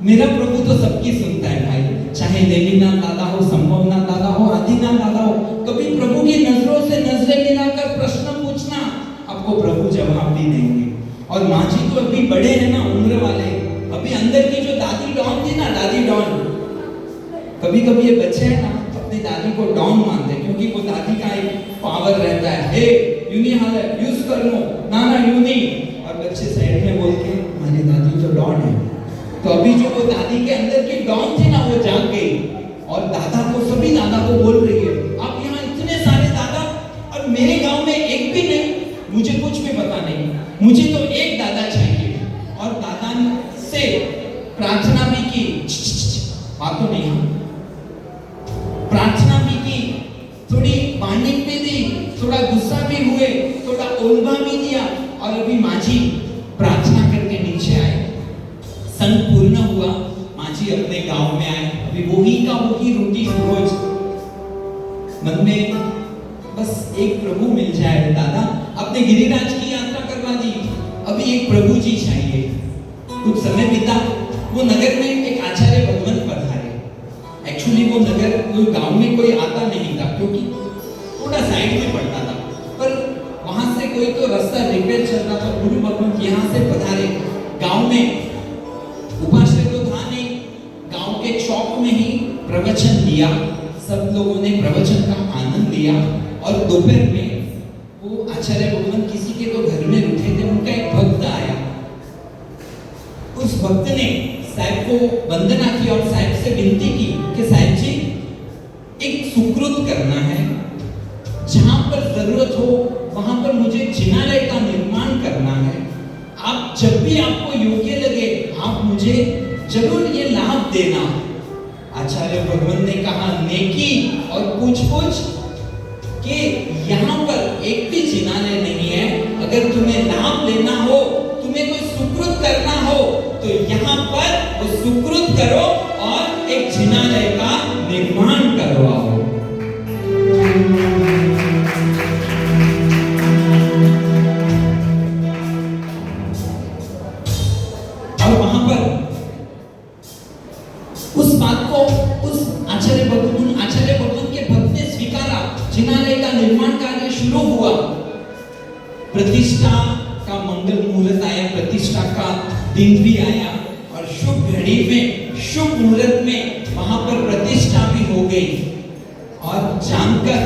मेरा प्रभु तो सबकी सुनता है भाई, चाहे देवीनाथ दादा हो, संभवनाथ दादा हो, आदिनाथ दादा हो। कभी प्रभु की नजरों से नजरें मिलाकर प्रश्न पूछना, आपको प्रभु जवाब भी देंगे। और माजी तो अभी बड़े हैं ना, उम्र वाले, अभी अंदर की जो दादी डॉन थी ना, दादी डॉन, कभी कभी ये बच्चे हैं ना अपनी दादी को डॉन मानते हैं, क्योंकि वो दादी का एक पावर रहता है, हे यूनी हालत यूज कर लो ना ना यूनी, और बच्चे साइड में बोल के हमारी दादी तो डॉन है। तो अभी जो वो दादी के अंदर की डॉन थी ना, वो जाग गई, और दादा को, सभी दादा को बोल रही है, आप यहाँ इतने सारे दादा और मेरे गांव में एक भी नहीं, मुझे कुछ भी पता नहीं, मुझे तो एक दादा चाहिए। और दादा से प्रार्थना भी की, बात तो नहीं, प्रार्थना भी की, थोड़ी पानी भी दी, थोड़ा गुस्सा भी हुए, थोड़ा ओल्बा भी दिया, और अभी माजी प्रार्थना करके नीचे आए। संत पूर्ण हुआ, माजी अपने गांव में आए, अभी वही का वही रूटीन रोज, मन में बस एक प्रभु मिल जाए। दादा अपने गिरिराज की यात्रा करवा दी, अभी एक प्रभु जी चाहिए। कुछ समय बीता, वो नगर में एक आचार्य भगवंत पधारे। एक्चुअली वो नगर, वो गांव में कोई आता नहीं था, क्योंकि थोड़ा साइड में पड़ता था, पर वहां से कोई तो रास्ता रिपेयर चल रहा था। गुरु भगवंत यहाँ से पधारे गांव में, उपाश्रय तो था नहीं, गांव के चौक में ही प्रवचन दिया, सब लोगों ने प्रवचन का आनंद लिया। और दोपहर में वो आचार्य भगवंत किसी के तो घर में रुके थे, उनका एक भक्त आया, उस भक्त ने साहब को वंदना की और साहब से विनती की कि साहब जी एक सुकृत करना है, जहां पर जरूरत हो वहां पर मुझे जिनालय का निर्माण करना है, आप जब भी आपको योग्य लगे आप मुझे जरूर ये लाभ देना। आचार्य भगवंत ने कहा, नेकी और पूछ कि यहाँ पर एक भी जिनालय नहीं है, अगर तुम्हें लाभ लेना हो, तुम्हें कोई सुकृत करना हो, तो यहाँ पर वो सुकृत करो और एक जिनालय का निर्माण करवाओ। और वहां पर उस बात को उस आचार्य भगवंत के भक्त ने स्वीकारा, जिनालय का निर्माण कार्य शुरू हुआ। प्रतिष्ठा का मंगल मुहूर्त आया, प्रतिष्ठा का दिन भी आया, और शुभ घड़ी में, शुभ मुहूर्त में वहां पर प्रतिष्ठा भी हो गई। और जानकर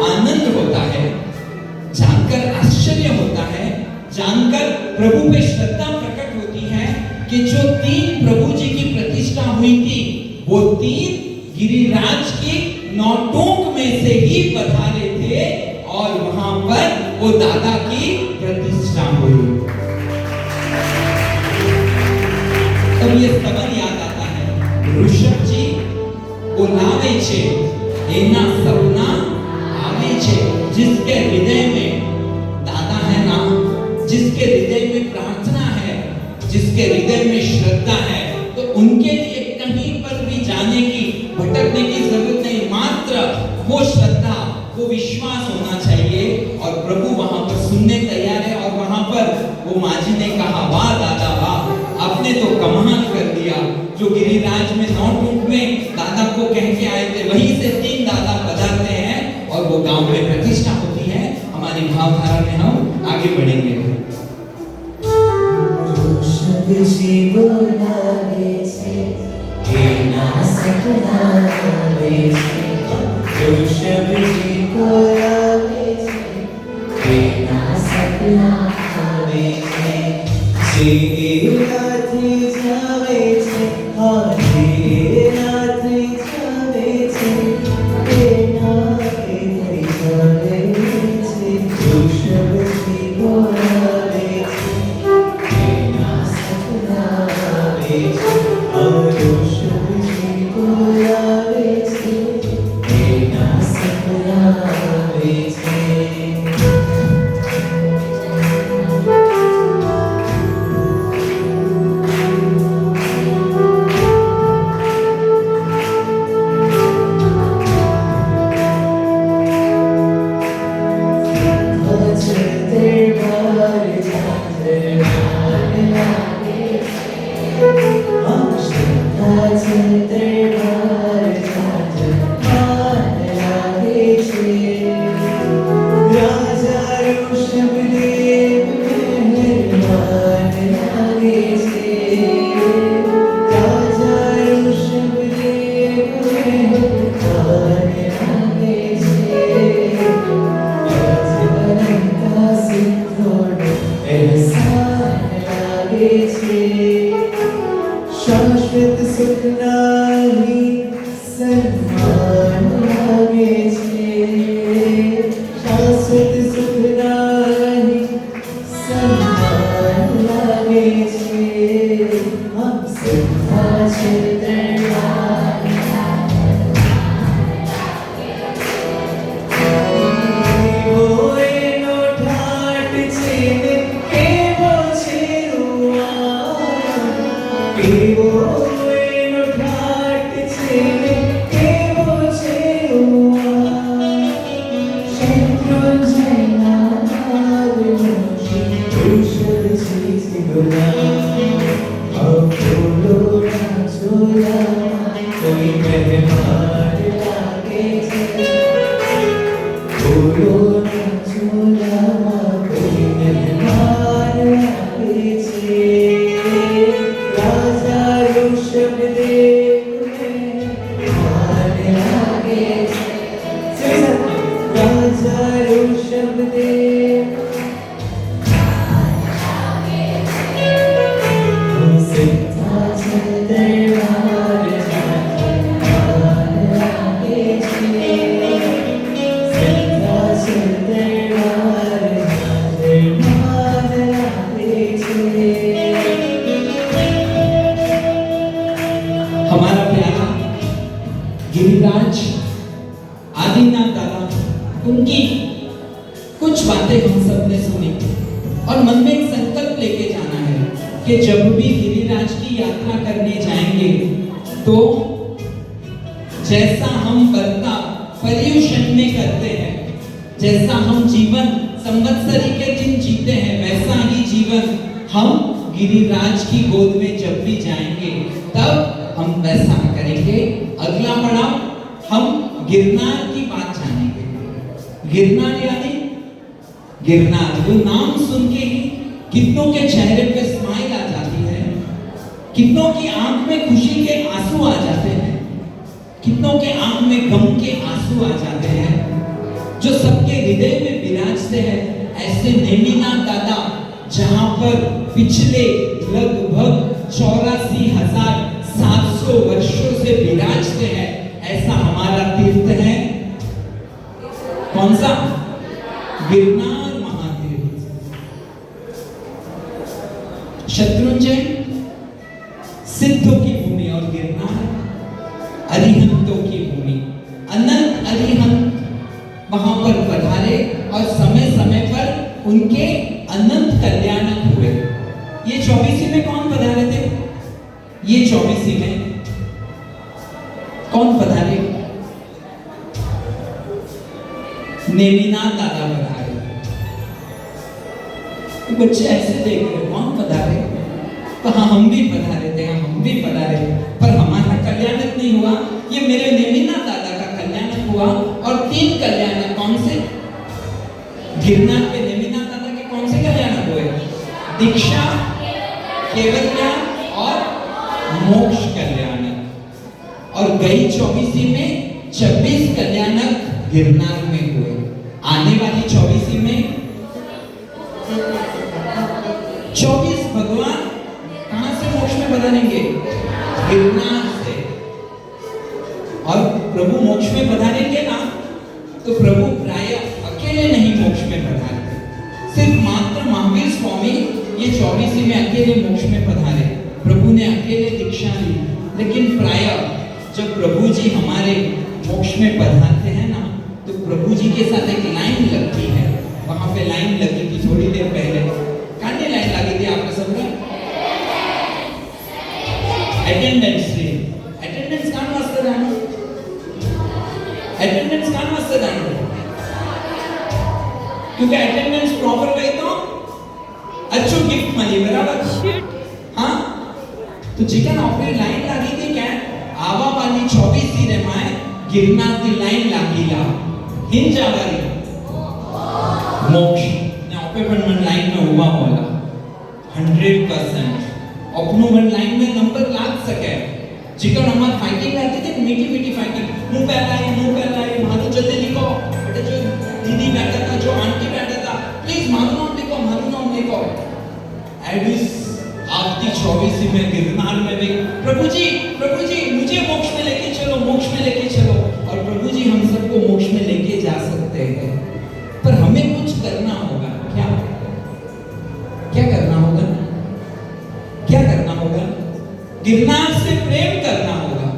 आनंद होता है, जानकर आश्चर्य होता है, जानकर प्रभु पे श्रद्धा प्रकट होती है कि जो 3 प्रभु जी की प्रतिष्ठा हुई थी, वो 3 गिरिराज की नौटोंक में से ही पधारे थे, और वहां पर वो दादा की प्रतिष्ठा हुई। तब ये स्तवन ऋषभ जी बोलावे छे एना सपना आवे छे। जिसके हृदय में दादा है ना, जिसके हृदय में प्रार्थना है, जिसके हृदय में श्रद्धा है, तो उनके लिए कहीं पर भी जाने की, भटकने की जरूरत नहीं। मात्र वो श्रद्धा, वो विश्वास होना चाहिए और प्रभु वहां पर सुनने तैयार है। और वहां पर वो माजी ने कहा, वाह दादा वाह, आपने तो कमाल कर दिया। जो गिरिराज में 9 टूट में दादा को कह के आए थे, वहीं से 3 दादा पधारते हैं और वो गांव में प्रतिष्ठा होती है। हमारी भावधारा में हम आगे बढ़ेंगे। शाश्वत सुख नाही सन्मान लागे छे, शाश्वत सुख नाही सन्मान लागे छे। हम सदा छे दरबार वो एनो ठाट छे ने केवो छे रुआ, केवो एनो ठाट छे ने केवो छे रुआ। शत्रुंजय नाम ऋषभ जी गुला, अब फूलो ना झूला कोई मेहमान लागे छे, फूलो ना झूला कोई मेहमान लागे छे। राजा ऋषभ देव मेहमान लागे छे, राजा ऋषभ देव सिद्धा छे दरबार मान लागे छे, सिद्धा छे दरबार मान लागे छे। हमारा प्यारा गिरिराज आदिनाथ दादा, उनकी कुछ बातें हम सब ने सुनी और मन में एक संकल्प लेके जाना है कि जब भी गिरिराज की यात्रा करने जाएंगे तो जैसा हम बर्ताव पर्युषण में करते हैं, जैसा हम जीवन संवत्सरी के दिन जीते हैं, वैसा ही जीवन हम गिरिराज की गोद में जब भी जाएंगे तब हम वैसा करेंगे। अगला पड़ाव हम गिरनार की बात जानेंगे। गिरनार यानी गिरनार, वो नाम सुन के ही कितनों के चेहरे पे स्माइल आ जाती है, कितनों की आंख में खुशी के आंसू आ जाते हैं, कितनों के आंख में गम के आंसू आ जाते हैं, जो सबके हृदय में विराजते हैं। ऐसे नेमिनाथ दादा जहां पर पिछले लगभग 84,700 वर्षों से विराजते हैं, ऐसा हमारा तीर्थ है कौन सा? गिरनार महादेव। शत्रुंजय सिद्धों की भूमि और गिरनार वहां पर पधारे और समय समय पर उनके अनंत कल्याणक हुए। ये 24 में कौन पधारे थे? ये 24 में कौन पधारे? नेमिनाथ दादा पधारे। तो बच्चे ऐसे देख रहे, कौन पधारे? तो हाँ, हम भी पधारे थे, हाँ हम भी पधारे, पर हमारा कल्याणक नहीं हुआ। ये मेरे नेमिनाथ दादा का कल्याणक हुआ। और 3 कल्याणक कौन से? गिरनार पे नेमिनाथ दादा के कौन से कल्याणक हुए? दीक्षा, केवल ज्ञान और मोक्ष कल्याणक। और गई 24 में 26 कल्याणक गिरनार में हुए। आने वाली 24 में 24 भगवान कहां से मोक्ष में पधारेंगे? गिरनार से। और प्रभु मोक्ष में पधारेंगे ना, तो प्रभु प्राय अकेले नहीं मोक्ष में पधारते, सिर्फ मात्र महावीर स्वामी ये 24 में अकेले मोक्ष में पधारे। प्रभु ने अकेले दीक्षा ली, लेकिन प्राय जब प्रभु जी हमारे मोक्ष में पधारते हैं ना, तो प्रभु जी के साथ एक लाइन लगती है। वहां पे लाइन लगी थी थोड़ी देर पहले। काने लाइन लगी थी आपके सबका? अटेंडेंस रे। अटेंडेंस कान वास्ते जानो? अटेंडेंस कान वास्ते जानो? क्योंकि अटेंडेंस प्रॉपर गई तो अच्छो गिफ्ट मिली, बराबर? हाँ, तो जिकन ऑपरे लाइन लगी थी क्या? आवा वाली 24 रे माए गिरनार की लाइन लागीला हिन जावारी मोक्ष ने ऑपे पण लाइन में हुआ बोला 100% अपनो वन लाइन में नंबर लाग सके। जिकन हमार फाइटिंग रहती थी, मीठी मीठी फाइटिंग, मुंह पहला है मानो जल्दी लिखो बेटा, जो दीदी बैठा था, जो आंटी बैठा था, प्लीज मानो नाम लिखो। एडिस आपकी 24 में गिरनार में भी प्रभु जी मुझे मोक्ष में लेके चलो। और प्रभु जी हम सबको मोक्ष में लेके जा सकते हैं, पर हमें कुछ करना होगा। क्या करना होगा? गिरनार से प्रेम करना होगा।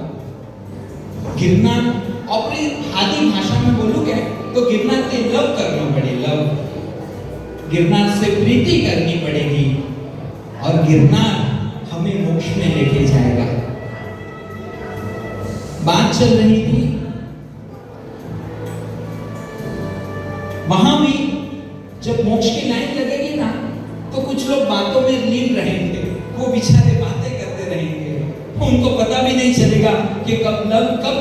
गिरनार अपनी आदि भाषा में बोलूंगे तो गिरनार से लव करना पड़ेगा, गिरनार से प्रीति करनी पड़ेगी, और गिरनार हमें मोक्ष में लेके जाएगा। बात चल रही थी, वहां भी जब मोक्ष की लाइन लगेगी ना, तो कुछ लोग बातों में लीन रहेंगे, वो बेचारे बातें करते रहेंगे, उनको पता भी नहीं चलेगा कि कब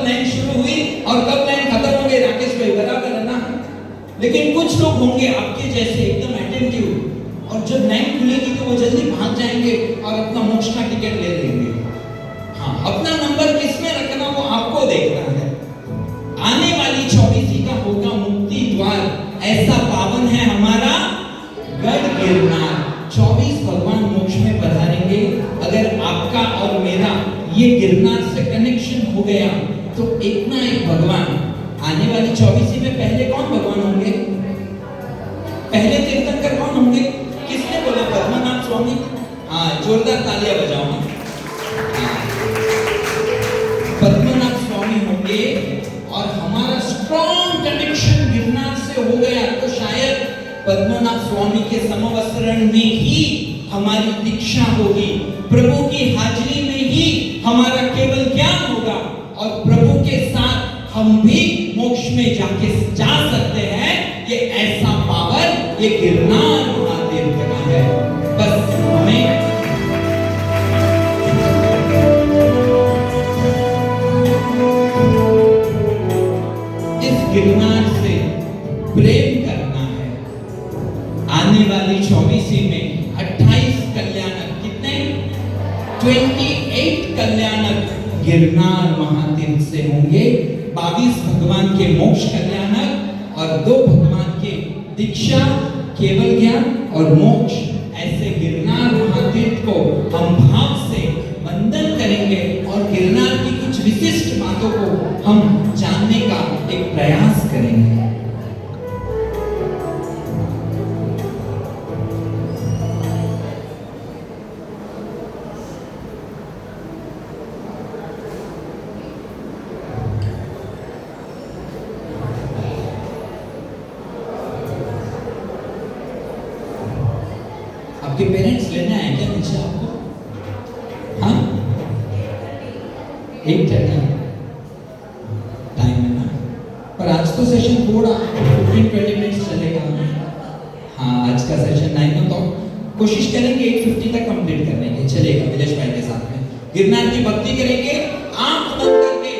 लाइन शुरू हुई और कब लाइन खत्म हो गई। राकेश भाई बराबर है ना? लेकिन कुछ लोग होंगे आपके जैसे एकदम अटेंटिव, और जब लाइन खुलेगी तो वो जल्दी भाग जाएंगे और अपना मोक्ष का टिकट ले लेंगे। हाँ, अपना नंबर किसमें रखना वो आपको देखना है। आने वाली 24 का होगा मुक्ति द्वार, ऐसा पावन है हमारा गढ़ गिरनार। 24 भगवान मोक्ष में पधारेंगे। अगर आपका और मेरा ये गिरनार से कनेक्शन हो गया तो एक ना एक भगवान आने वाली 24 में पहले कौन भगवान होंगे? पहले तीर्थंकर कौन होंगे? किसने बोला? पद्मनाभ स्वामी। हाँ, जोरदार तालियां बजाओ। पद्मनाभ स्वामी होंगे, और हमारा स्ट्रॉन्ग कनेक्शन गिरनार से हो गया तो शायद पद्मनाभ स्वामी के समवस्त्रण में ही हमारी दीक्षा होगी, प्रभु की हाजिरी में ही हमारा केवल ज्ञान होगा, और प्रभु के साथ हम भी मोक्ष में जा सकते हैं। ये ऐसा पावर ये गिरनार महादेव का है। बस हमें इस गिरनार से प्रेम करना है। आने वाली 24 में 28 कल्याणक, कितने? 28 कल्याणक गिरनार महादेव से होंगे। 22 भगवान के मोक्ष कल्याणक और 2 भगवान के दीक्षा, केवल ज्ञान और मोक्ष। ऐसे गिरनार महादेव को हम भाव से वंदन करेंगे और गिरनार की कुछ विशिष्ट बातों को हम जानने का एक प्रयास करेंगे। आपके पेरेंट्स लेने आए क्या नीचे आपको? हाँ 8:30 टाइम है ना, पर आज तो सेशन थोड़ा 15-20 मिनट्स चलेगा। हाँ आज का सेशन 9 तो कोशिश करेंगे 8:50 तक कंप्लीट करने की, चलेगा विलेश भाई के साथ में। गिरनार की भक्ति करेंगे, आंख बंद करके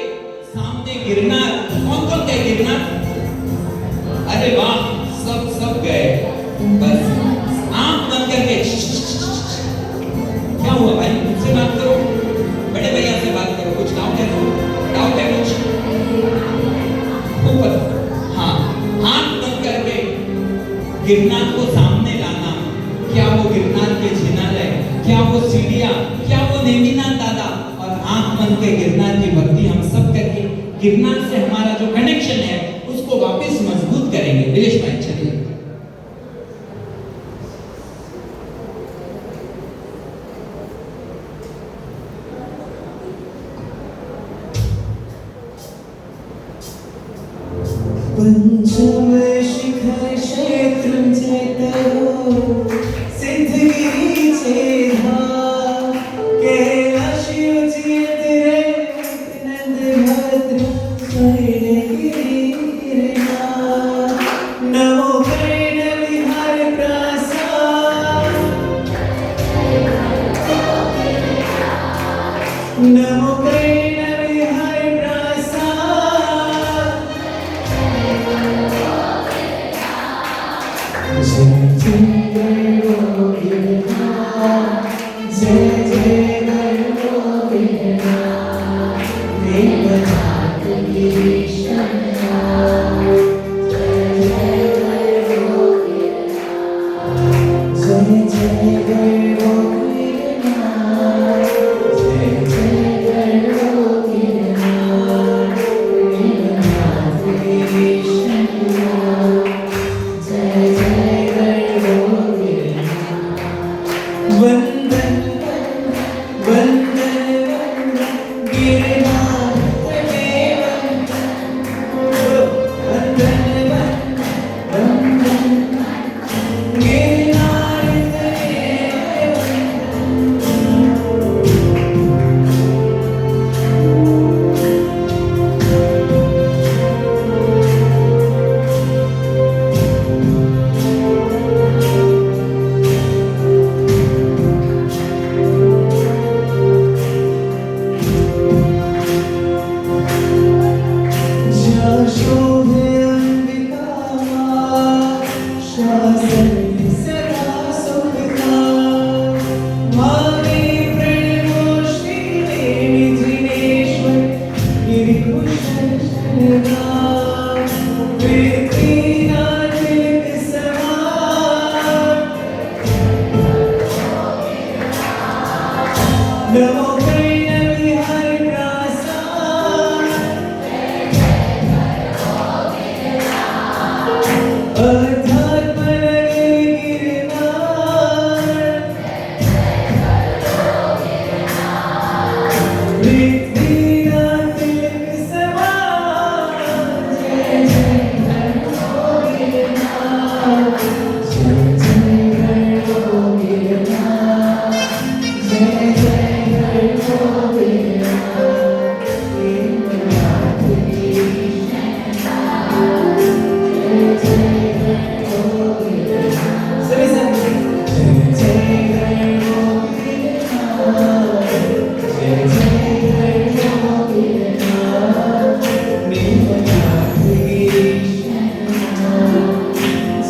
सामने गिरनार। कौन कौन गए गिरनार? अरे वाह, सब गए। बस आंख बंद करके क्या हुआ भाई, मुझसे बात करो, बड़े भैया से बात करो, कुछ डाउट है? डाउट है कुछ? ऊपर हाँ, आंख बंद करके गिरनार को सामने लाना। क्या वो गिरनार के जिनालय, क्या वो सीढ़ियां, क्या वो नेमिनाथ दादा, और आंख बंद के गिरनार की भक्ति हम सब करके गिरनार से हमारा जो कनेक्शन है उसको वापस मजबूत करेंगे। विलेश भाई चलिए। पंचम शिखर क्षेत्र चेतरो सिद्धगिरी चेधा कैलाश उचित रे नंद भद्र स्वर्णगिरी गिरनार नमो कर्ण विहार प्रासाद नमो कर्ण विहार प्रासाद जय जय गरुड़ गिरनार जय जय गरुड़ गिरनार देवनाथ गिरीश जय जय गरुड़ गिरनार जय जय गरुड़ गिरनार जय जय गरुड़ गिरनार देवनाथ गिरीश जय जय गरुड़ गिरनार वंदन वंदन वंदन गिरनार तटे वंदन वंदन गिरनार तटे जय शोभे अंबिका मां शासन सदा सुखदा माने प्रणमो श्री देवी जिनेश्वर गिरिभूषण शरणा पृथ्वीनाथ तिलक समान नमो कर्ण विहार प्रासाद अध्यात्म नगरी गिरनार पृथ्वीनाथ तिलक समान जय जय गरुड़ गिरनार जय जय गरुड़ गिरनार जय जय गरुड़ गिरनार देवनाथ गिरीश सभी संग जय जय गरुड़ गिरनार जय जय गरुड़ गिरनार देवनाथ गिरीश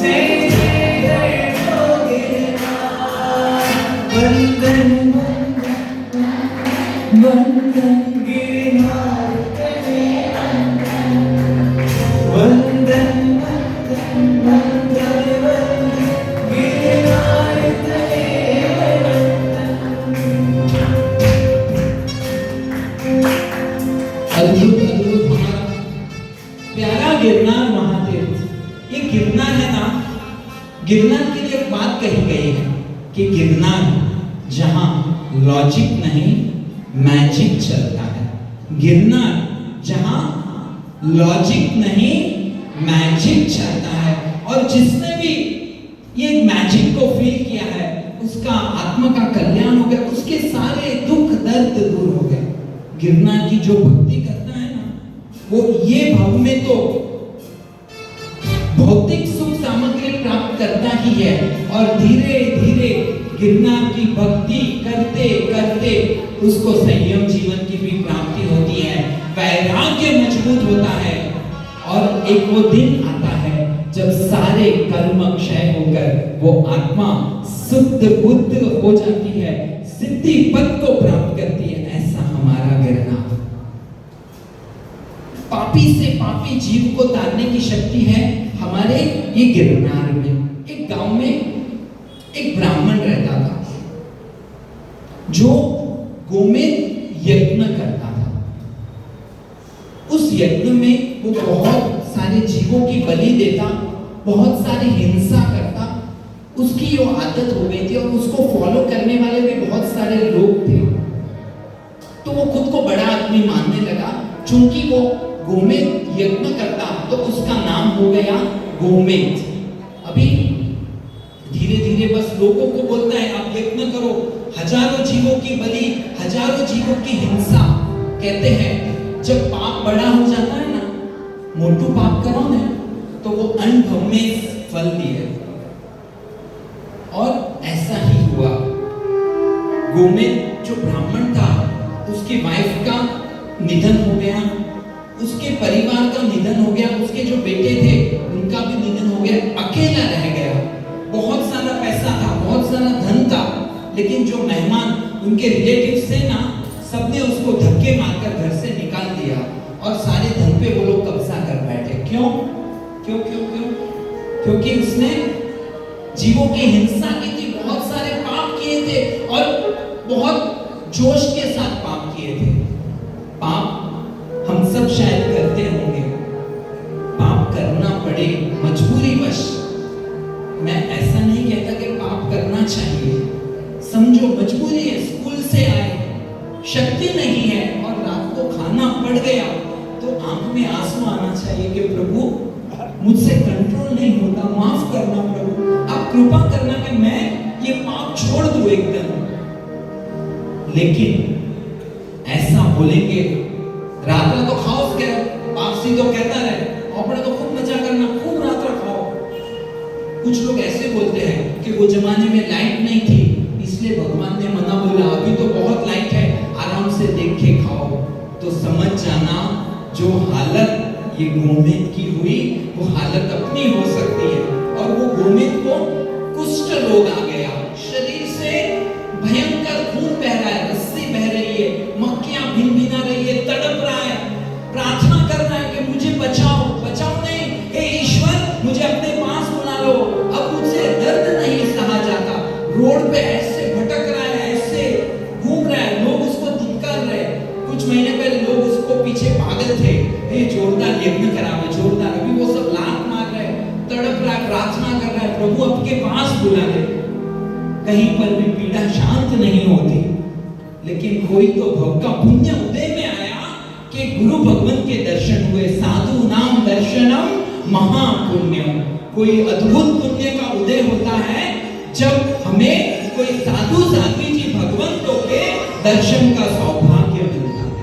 जय जय गरुड़ गिरनार वंदन वंदन गिरनार तटे वंदन वंदन वंदन गिरनार तटे अद्भुत अद्भुत हमारा प्यारा गिरनार महातीर्थ। ये गिरनार है ना, गिरनार के लिए एक बात कही गई है कि गिरनार जहां लॉजिक नहीं मैजिक चलता है, गिरनार जहां लॉजिक नहीं मैजिक चलता है। और जिसने भी ये मैजिक को फील किया है उसको आत्मा का कल्याण हो गया, उसके सारे दुख दर्द दूर हो गए। गिरनार की जो भक्ति करता है ना, वो ये भाव में तो भौतिक सुख सामग्री प्राप्त करता ही है, और धीरे धीरे गिरनार की भक्ति करते करते उसको संयम जीवन की भी प्राप्ति होती है, वैराग्य मजबूत होता है, और एक वो दिन आता है जब सारे कर्म क्षय होकर वो आत्मा शुद्ध बुद्ध हो जाती है, सिद्धि पद को प्राप्त करती है। ऐसा हमारा गिरनार पापी से पापी जीव को तारने की शक्ति है हमारे ये गिरनार में। एक गांव में एक ब्राह्मण रहता था जो गोमेद यज्ञ करता था। उस यज्ञ में वो बहुत सारे जीवों की बलि देता, बहुत सारी हिंसा करता। उसकी वो आदत हो गई थी और उसको फॉलो करने वाले भी बहुत सारे लोग थे। तो वो खुद को बड़ा आदमी मानने लगा। चूंकि वो गोमेद यज्ञ करता तो उसका नाम हो गया गोमेद। अभी धीरे धीरे बस लोगों को बोलता है आप यज्ञ करो, हजारों जीवों की बलि, हजारों जीवों की हिंसा। कहते हैं जब पाप बड़ा हो जाता है ना, मोटू पाप करो ना, तो वो अनुभव में फल दिए। और ऐसा ही हुआ। गोमेद जो ब्राह्मण था, उसकी वाइफ का निधन हो गया, उसके परिवार का निधन हो गया, उसके जो बेटे थे उनका भी निधन हो गया, अकेला रह गया। बहुत सारा पैसा था, बहुत सारा धन था, लेकिन जो मेहमान उनके रिलेटिव्स थे ना, सबने उसको धक्के मारकर घर से निकाल दिया और सारे धन पे वो लोग कब्जा कर बैठे। क्यों क्यों क्यों क्यों? क्योंकि उसने जीवों की हिंसा की थी, बहुत सारे पाप किए थे और बहुत जोश के साथ पाप किए थे। पाप हम सब शायद करते होंगे, पाप करना पड़े मजबूरीवश। मैं ऐसा नहीं कहता कि पाप करना चाहिए, समझो मजबूरी है, स्कूल से आए, शक्ति नहीं है और रात को खाना पड़ गया, तो आंख में आंसू आना चाहिए कि प्रभु मुझसे कंट्रोल नहीं होता, माफ करना प्रभु, आप कृपा करना कि मैं ये पाप छोड़ दूं एकदम। लेकिन ऐसा बोलेंगे रात तो खाओ, वापसी तो कहता है अपने तो खूब मजा करना, खूब रात खाओ। कुछ लोग ऐसे बोलते हैं कि वो जमाने में लाइट नहीं थी इसलिए भगवान ने मना बोला, अभी तो बहुत लाइट है, आराम से देख के खाओ। तो समझ जाना जो हालत ये गोमेद की हुई, वो हालत अपनी हो सकती है। और वो गोमेद को कुष्ठ रोग आ गया, शरीर से भयंकर खून बह रहा है, रस्सी बह रही है, मक्खियां भिन-भिना रही है, तड़प रहा है, प्रार्थना कर रहा है कि मुझे बचाओ, बचाओ नहीं, हे ईश्वर मुझे अपने पास बुला लो, अब मुझसे दर्द नहीं सहा जाता। रोड पे ऐसे भटक रहा है, ऐसे घूम रहा है, लोग उसको धिक्कार रहे हैं। कुछ महीने पहले लोग उसको पीछे पागल थे, हे जोरदार यज्ञ करावे, जोरदार। अभी वो सब लात मार रहे हैं, तड़प रहा है, प्रार्थना कर रहा है, प्रभु आपके पास बुला ले। कहीं पर भी पीड़ा शांत नहीं होती। लेकिन कोई तो भव का पुण्य उदय में आया कि गुरु भगवान के दर्शन हुए। साधु नाम दर्शनम महापुण्यम। कोई अद्भुत पुण्य का उदय होता है जब हमें कोई साधु साध्वी जी भगवंतों के दर्शन का सौभाग्य मिलता है।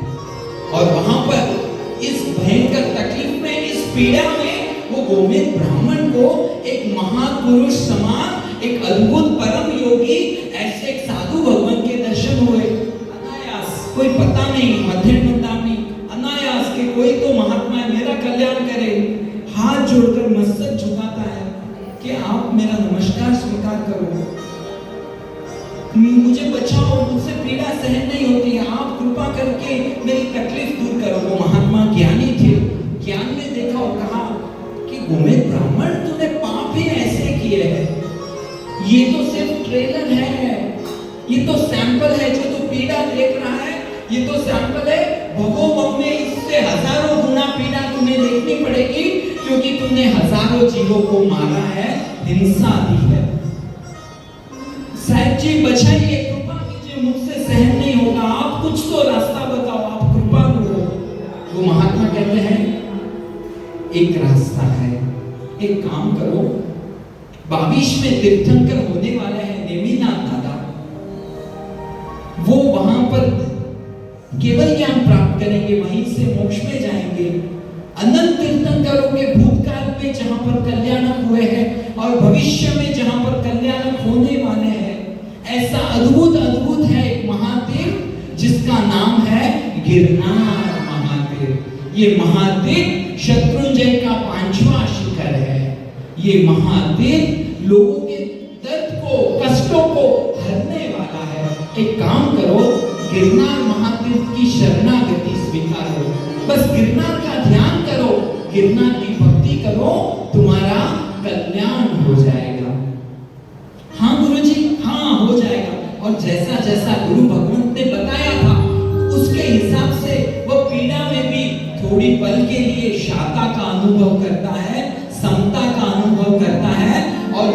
और वहां पर इस भयंकर तकलीफ में, इस पीड़ा में, वो गोमेद ब्राह्मण को एक महापुरुष समान, एक अद्भुत परम योगी, ऐसे एक साधु भगवान के दर्शन हुए। अनायास, कोई पता नहीं, मध्यमदामी, अनायास के कोई तो महात्मा है, मेरा कल्याण करे, हाथ जोड़कर मस्तक झुकाता है कि आप मेरा नमस्कार स्वीकार करो, मुझे बचाओ, मुझसे पीड़ा सहन नहीं होती है, आप कृपा करके मेरी तकलीफ दूर करो। वो महात्मा ज्ञानी थे, ज्ञान ने देखा और कहा कि गोमेद ब्राह्मण तूने पाप ही ऐसे किए हैं, ये तो सिर्फ ट्रेलर है, ये तो सैंपल है, जो तू पीड़ा देख रहा है ये तो सैंपल है, भगों में इससे हजारों गुना पीड़ा तुम्हें देखनी पड़ेगी, क्योंकि तुमने हजारों जीवों को मारा है, हिंसा दी है। साहब जी बचाइए, कृपा कीजिए, मुझसे सहन नहीं होगा, आप कुछ तो रास्ता बताओ, आप कृपा करो। वो महात्मा कहते हैं एक रास्ता है, एक काम करो, 22 में तीर्थंकर होने वाले हैं नेमिनाथ दादा, वहां पर केवल ज्ञान प्राप्त करेंगे, वहीं से मोक्ष में जाएंगे। अनंत कीर्तन करोगे भूतकाल में जहां पर कल्याणक हुए हैं और भविष्य में जहां पर कल्याणक होने वाले हैं। ऐसा अद्भुत अद्भुत है एक महातीर्थ जिसका नाम है गिरनार महातीर्थ। ये महातीर्थ शत्रुंजय का 5वां शिखर है। ये महातीर्थ लोगों के दर्द को, कष्टों को हरने वाला है। एक काम करो, गिरनार महातीर्थ की शरणागति स्वीकारो, बस गिरनार का ध्यान करो, गिरनार की भक्ति करो, तुम्हारा कल्याण हो जाएगा। हाँ गुरुजी, हाँ हो जाएगा। और जैसा जैसा गुरु भगवंत ने बताया था उसके हिसाब से वो पीड़ा में भी थोड़ी पल के लिए शांता का अनुभव करता है, समता का अनुभव करता है, और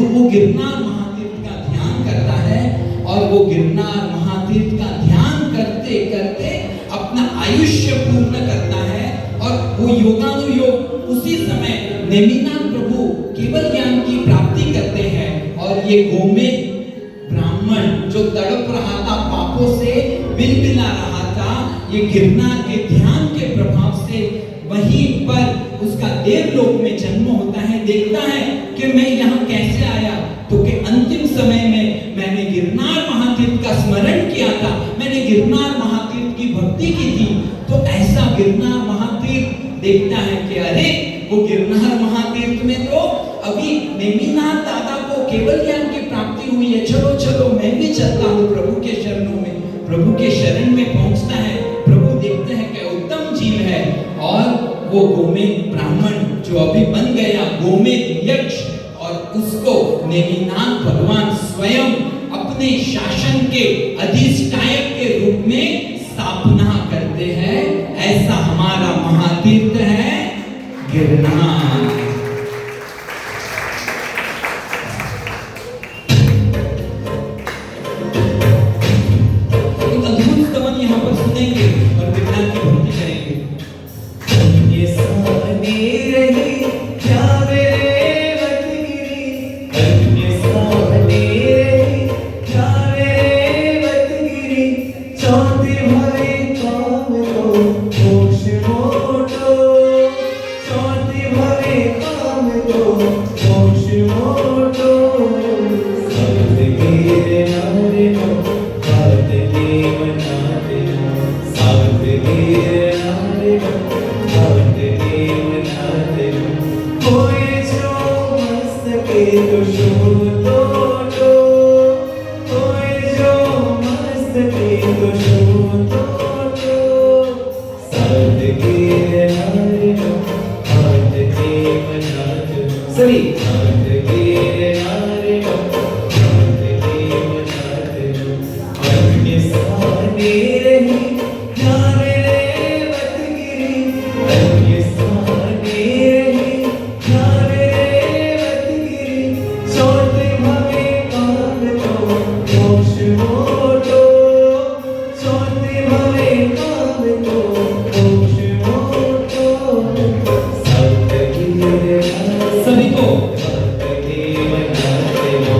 वो गिरनार महातीर्थ का ध्यान करता है। और वो गिरनार महातीर्थ का ध्यान करते करते अपना आयुष्य पूर्ण करता है। और वो योगानुयोग उसी समय नेमिनाथ प्रभु केवल ज्ञान की प्राप्ति करते हैं। और ये गोमेद ब्राह्मण जो तड़प रहा था, पापों से बिलबिला रहा था, ये गिरनार के ध्यान के प्रभाव से वहीं पर उसका देवलोक में जन्म होता है। देखता है कि मैं यहाँ कैसे आया, तो कि अंतिम समय में मैंने गिरनार महातीर्थ का स्मरण किया था, मैंने गिरनार महातीर्थ की भक्ति की थी। तो ऐसा गिरनार महातीर्थ देखता है कि अरे वो गिरनार महातीर्थ में तो अभी नेमिनाथ दादा को केवल ज्ञान की प्राप्ति हुई है, चलो चलो मैं भी चलता हूँ प्रभु के चरणों में। प्रभु के शरण में पहुंचता है, प्रभु देखते हैं कि उत्तम जीव है। और वो गोमेद ब्राह्मण जो अभी बन गया गोमेद यक्ष, और उसको नेमिनाथ भगवान स्वयं अपने शासन के अधिष्ठायक के रूप में स्थापना करते हैं। ऐसा हमारा महातीर्थ है गिरनार। एक अद्भुत स्तवन यहाँ पर सुनेंगे और गिरनार की भक्ति करेंगे। ये सामने रही क्या मेरे वतगिरी, ये सामने रही क्या मेरे वतगिरी, चौथे भरे काम को मोक्ष मोटो, चौथे भरे काम को मोक्ष मोटो। सब गिरनार नो बात के मनाते हो, सब गिरनार नो बात के मनाते हो। कोई जो मस्तके तो शो तो, कोई जो मस्तके तो शो तो, सब गिरनार नो बात के मनाते हो। सभी सब गिरनार नो बात के मनाते हो। अन्य सामने रही क्या मेरे वतगिरी, अन्य सामने रही क्या मेरे वतगिरी, चौथे भवे काम को मोक्ष मोटो, चौथे भवे काम को मोक्ष मोटो। सब गिरनार सभी को बात के मनाते हो,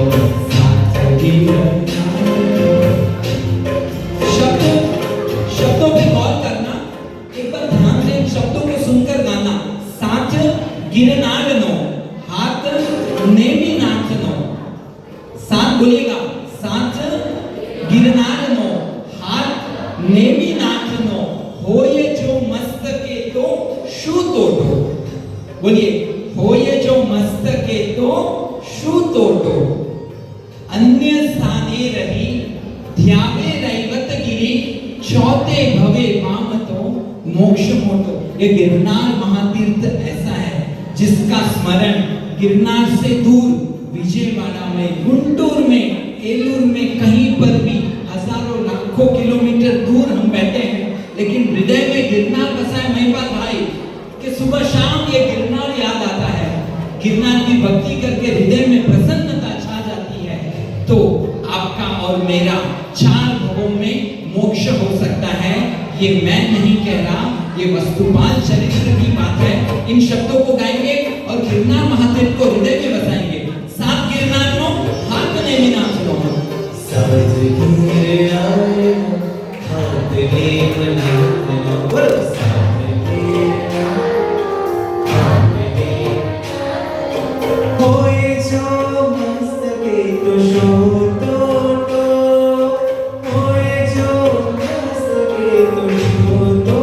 शब्दों पे गौर करना, एक बार ध्यान से शब्दों को सुनकर गाना। साथ गिरनार नो, हाथ नेमिनाथ नो। साथ बोलिएगा, साथ गिरनार नो, हाथ नेमिनाथ नो, होये जो मस्तके तो शू तोटो। बोलिए, होये जो मस्तके तो शू तोटो। अन्य स्थाने रही ध्यावे रैवत गिरी, चौथे भवे वाम तो मोक्ष मोटो। ये गिरनार महातीर्थ ऐसा है जिसका स्मरण गिरनार से दूर विजयवाड़ा में, गुंटूर में, एलूर में, कहीं पर भी हजारों लाखों किलोमीटर दूर हम बैठे हैं, लेकिन हृदय में गिरनार बसा है। महिपाल भाई कि सुबह शाम ये गिरनार याद आता है। गिरनार की भक्ति करके हृदय में प्रसन्नता छा जाती है। तो आपका और मेरा 4 भवों में मोक्ष हो सकता है। ये मैं नहीं कह रहा, ये वस्तुपाल चरित्र की बात है। इन शब्दों को गाएंगे और गिरनार महादेव को हृदय में बसाएंगे। सात गिरनार नो, हाथ नेमिनाथ नो। समझ गिरनार जो मस्तके तो शो तो होए जो मस्तके तो शो तो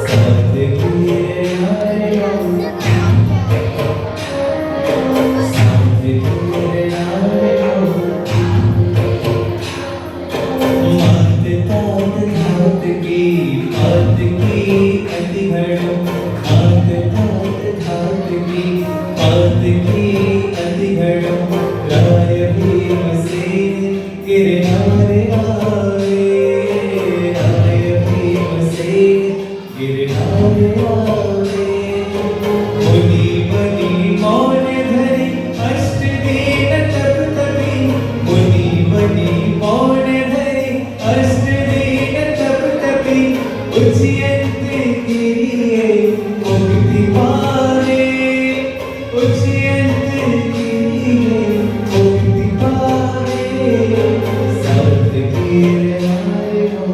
साथ किए आए साथ किए आए मात तात धात की बात की अति घड़ो मात तात धात की बात की अति घड़ो राय भीम से गिरनार आए राय भीम से गिरनार आए मुनि बनी मौन धरी अष्ट दीन तप तपी मुनि बनी मौन धरी अष्ट दीन तप तपी उच्यंत गिरिये मुक्ति पावे उच्यंत गिरिये मुक्ति पावे साथ गिर आए हो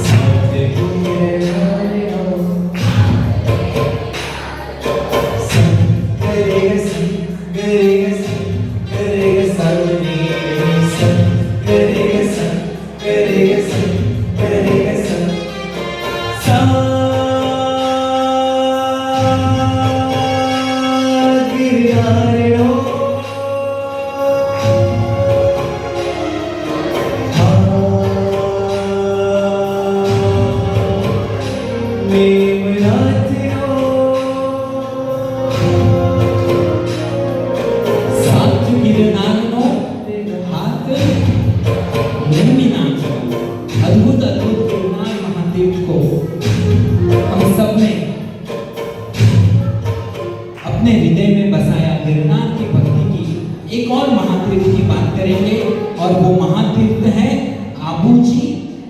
साथ गिर आए हो साथ गिरनारनो हाथ नेमी नाचो अद्भुत अद्भुत गिरनार महादेव को हम सब ने अपने हृदय में बसाया। गिरनार की भक्ति की एक और महातीर्थ की बात करेंगे और वो महातीर्थ है आबूजी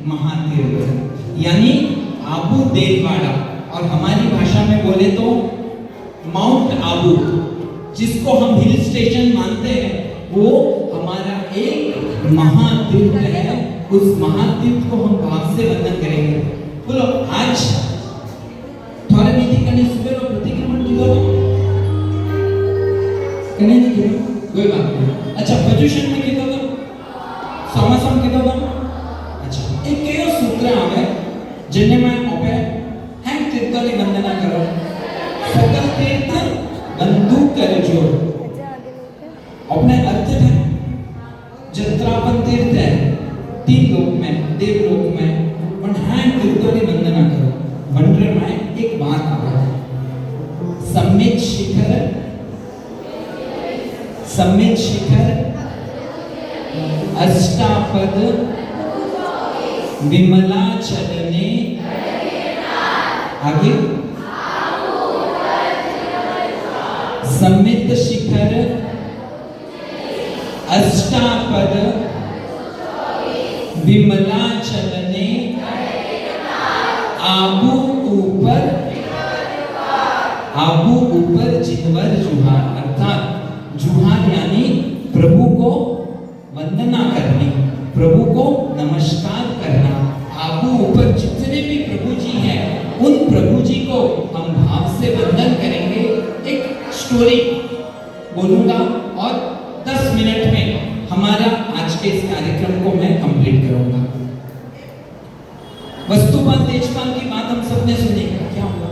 महातीर्थ यानी आबू देववाड़ा और हमारी भाषा में बोले तो माउंट आबू जिसको हम हिल स्टेशन मानते हैं वो हमारा एक महातीर्थ है। उस महातीर्थ को हम भाव से वंदन करेंगे। बोलो आज थोड़े नीति करने सुबह रो प्रतिक्रमण की दो करने नहीं किया कोई बात नहीं। अच्छा प्रदूषण में किया दो समासम किया दो अच्छा एक कयो सूत्र आवे जिन्हें मैं ओपे हैं तीर्थों की वंदना करो सकल तीर्थ बंधु कर जोड़ अपने अर्थ है जत्रापन तीर्थ है तीन लोक में देवलोक में पण हैं तीर्थों की वंदना करो वंडर में एक बात आवे सम्मित शिखर अष्टापद विमला चलने आगे सम्मित शिखर अष्टापद विमला चलने आबू ऊपर जितवर जुहार अर्थात जुहार यानी प्रभु को वंदना करनी प्रभु को नमस्कार करना। आबू ऊपर जितने भी प्रभु जी हैं उन प्रभु जी को हम भाव से वंदन करेंगे। एक स्टोरी बोलूंगा और 10 मिनट में हमारा आज के इस कार्यक्रम को मैं कंप्लीट करूंगा। वस्तुपाल तेजपाल की बात हम सबने सुनी। क्या हुआ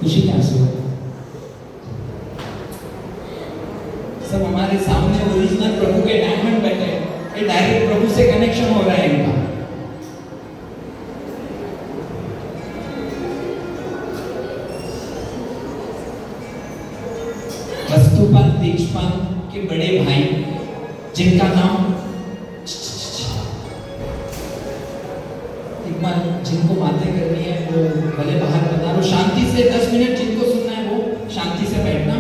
खुशी क्या आंसू सब हमारे सामने ओरिजिनल प्रभु के डायमंड बैठे ये डायरेक्ट प्रभु से कनेक्शन हो रहा है इनका। वस्तुपाल तेजपाल के बड़े भाई जिनका नाम एक बार जिनको बातें करनी है वो भले बाहर बता दो शांति से 10 मिनट जिनको सुनना है वो शांति से बैठना।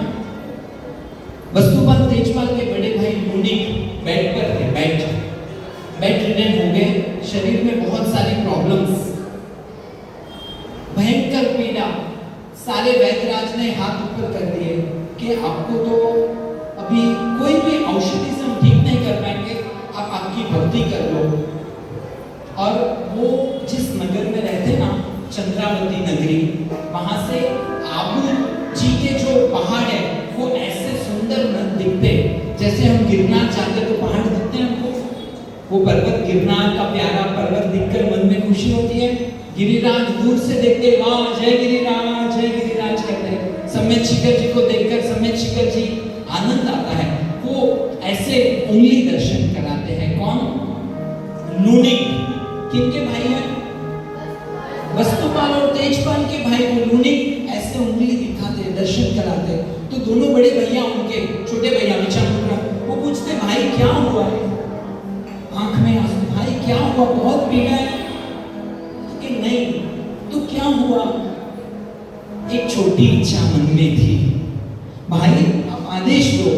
वस्तुपाल तेजपाल के बड़े भाई मुनिक बेड पर थे बेड रिडन हो गए शरीर में बहुत सारी प्रॉब्लम्स भयंकर पीड़ा। सारे वैद्यराज ने हाथ ऊपर कर दिए कि आपको तो अभी कोई भी औषधि से हम ठीक नहीं कर पाएंगे आप आपकी भक्ति कर लो। और वो जिस नगर में रहते ना चंद्रावती नगरी, वहां से आबू जी के जो पहाड़ है वो ऐसे सुंदर न दिखते, जैसे हम गिरनार जाते तो पहाड़ दिखते हैं हमको, वो पर्वत गिरनार का प्यारा पर्वत दिखकर मन में खुशी होती है। गिरिराज दूर से देखते, वाह जय गिरिराज कहते हैं। समेत शिखर जी को देखकर समेत शिखर जी आनंद आता है। वो ऐसे उंगली दर्शन कराते हैं। कौन? लूनिक। किनके भाई हैं? वस्तुपाल और तेजपाल के भाई वो लूनिक ऐसे उंगली दिखाते, दर्शन कराते। तो दोनों बड़े भैया उनके छोटे भैया विचामुद्रा वो पूछते, भाई क्या हुआ? आंख में आंसू, भाई क्या हुआ, बहुत पीड़ा है? कि नहीं। तो क्या हुआ? एक छोटी इच्छा मन में थी। भाई आप आदेश दो।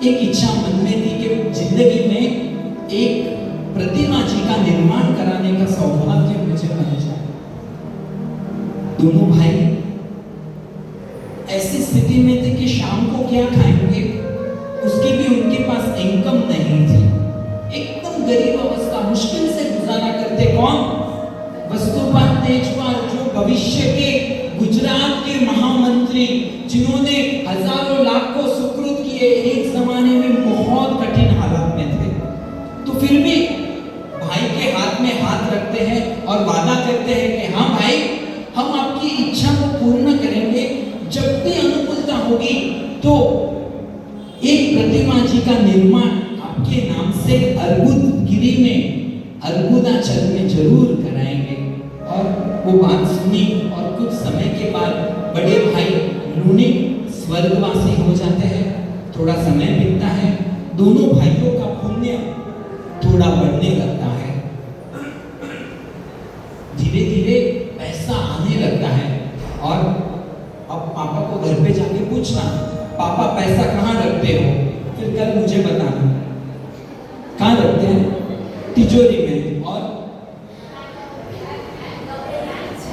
एक इच्छा मन में थी कि जिंदगी में एक प्रतिमा जी का निर्माण कराने का सौभाग्य मुझे मिल जाए। दोनों भाई ऐसी स्थिति में थे कि शाम को क्या खाएंगे, उसकी भी उनके पास इनकम नहीं थी। एकदम गरीब अवस्था, मुश्किल से गुजारा करते। कौन? वस्तुपाल तेजपाल, जो भविष्य के गुजरात के महामंत्री, जिन्होंने हजारों लाखों सुकृत किए, एक जमाने में बहुत कठिन हालात में थे। तो फिर भी भाई के हाथ में हाथ रखते हैं और वादा करते हैं कि हाँ भाई, हम आपकी इच्छा को पूर्ण करेंगे। जब भी अनुकूलता होगी तो एक प्रतिमा जी का निर्माण आपके नाम से अर्बुद गिरी में, अर्बुदाचल में जरूर कराएंगे। और वो बात सुनी और कुछ समय के बाद बड़े भाई लूनिक स्वर्गवासी हो जाते हैं। थोड़ा समय बीतता है, दोनों भाइयों का पुण्य थोड़ा बढ़ने लगता है। धीरे धीरे पैसा आने लगता है। और अब पापा को घर पे जाके पूछना, पापा पैसा कहाँ रखते हो? फिर कल मुझे बताना। कहाँ रखते हैं? तिजोरी में और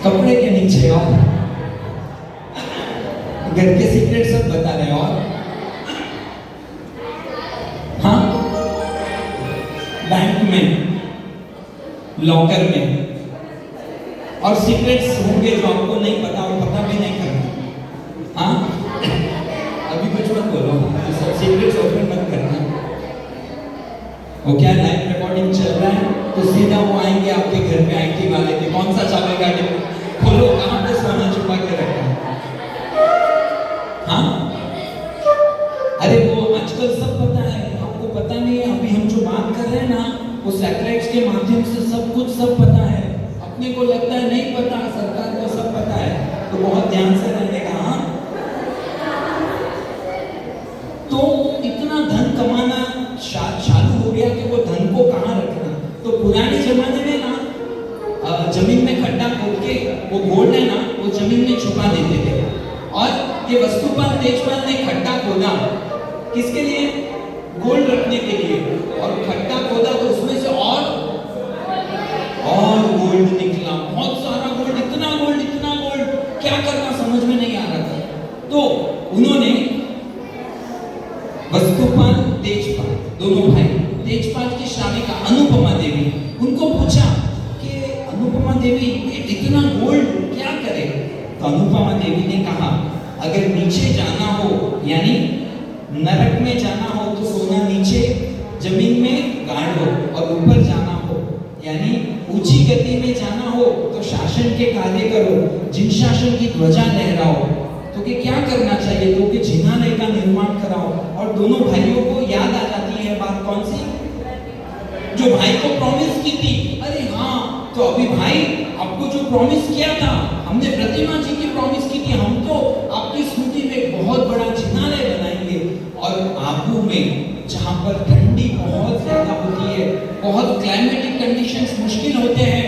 कपड़े के नीचे, और घर के सीक्रेट सब बता रहे। और हाँ, बैंक में, लॉकर में। और सीक्रेट्स होंगे जो आपको नहीं पता और पता भी नहीं करना। हाँ, अभी कुछ मत बोलो, सीक्रेट्स ओपन मत करना। वो क्या लाइव रिकॉर्डिंग चल रहा है तो सीधा वो आएंगे आपके घर पे आईटी वाले के, कौन सा चाबी गाड़ी खोलो, कहाँ पे सोना छुपा के रखा है? हाँ, अरे वो आजकल सब पता है, आपको पता नहीं है। अभी हम जो बात कर रहे हैं ना, वो सैटेलाइट्स के माध्यम से सब कुछ सब पता है। अपने को लगता है नहीं पता, सरकार को सब पता है। तो बहुत ध्यान से रहने का। हाँ, तो इतना धन कमाना चालू हो गया कि वो धन को कहाँ रखना। तो पुराने जमाने में ना जमीन में खड्डा खोद के वो गोल्ड है ना, वो जमीन में छुपा देते थे। और ये वस्तुपाल तेजपाल ने खड्डा खोदा किसके लिए? गोल्ड रखने के लिए। और खड्डा खोदा तो उसमें से और गोल्ड निकला, बहुत सारा गोल्ड, इतना गोल्ड, क्या करना समझ में नहीं आ रहा था। तो उन्होंने वस्तुपाल तेजपाल, दोनों भाई, तेजपाल की श्राविका अनुपमा देवी, उनको पूछा कि अनुपमा देवी इतना गोल्ड क्या करे? तो अनुपमा देवी ने कहा, अगर नीचे जाना हो यानी नरक में जाना हो तो सोना नीचे जमीन में गाड़ लो, और ऊपर जाना हो यानी ऊंची गति में जाना हो तो शासन के कार्य करो, जिन शासन की ध्वजा लहराओ। तो कि क्या करना चाहिए? तो कि जिनालय का निर्माण कराओ। और दोनों भाइयों को याद आ जाती है बात, कौन सी? जो भाई को प्रॉमिस की थी। अरे हाँ, तो अभी भाई आपको जो प्रॉमिस किया था, हमने प्रतिमा जी की प्रॉमिस की थी, हम तो आपकी स्मृति में बहुत बड़ा जिनालय बनाएंगे। और आबू में जहाँ पर ठंडी बहुत ज्यादा होती है, बहुत क्लाइमेटिक कंडीशंस मुश्किल होते हैं,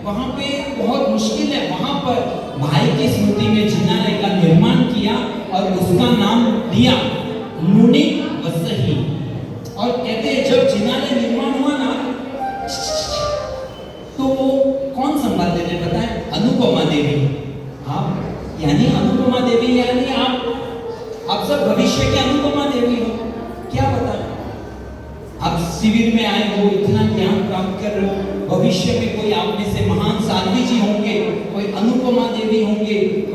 वहाँ पे बहुत मुश्किल है, वहाँ पर भाई की स्मृति में जिनालय का निर्माण किया और उसका नाम दिया लूनिक वसही। और कहते हैं जब जिनालय निर्माण हुआ ना, तो कौन संभालते थे पता है? अनुपमा देवी। आप यानी अनुपमा देवी यानी आप सब भविष्य के अनुपमा देवी हो। क्या पता आप शिविर में आए हो, इतना ज्ञान प्राप्त कर रहे हो, भविष्य में कोई आप में से महान साध्वी जी होंगे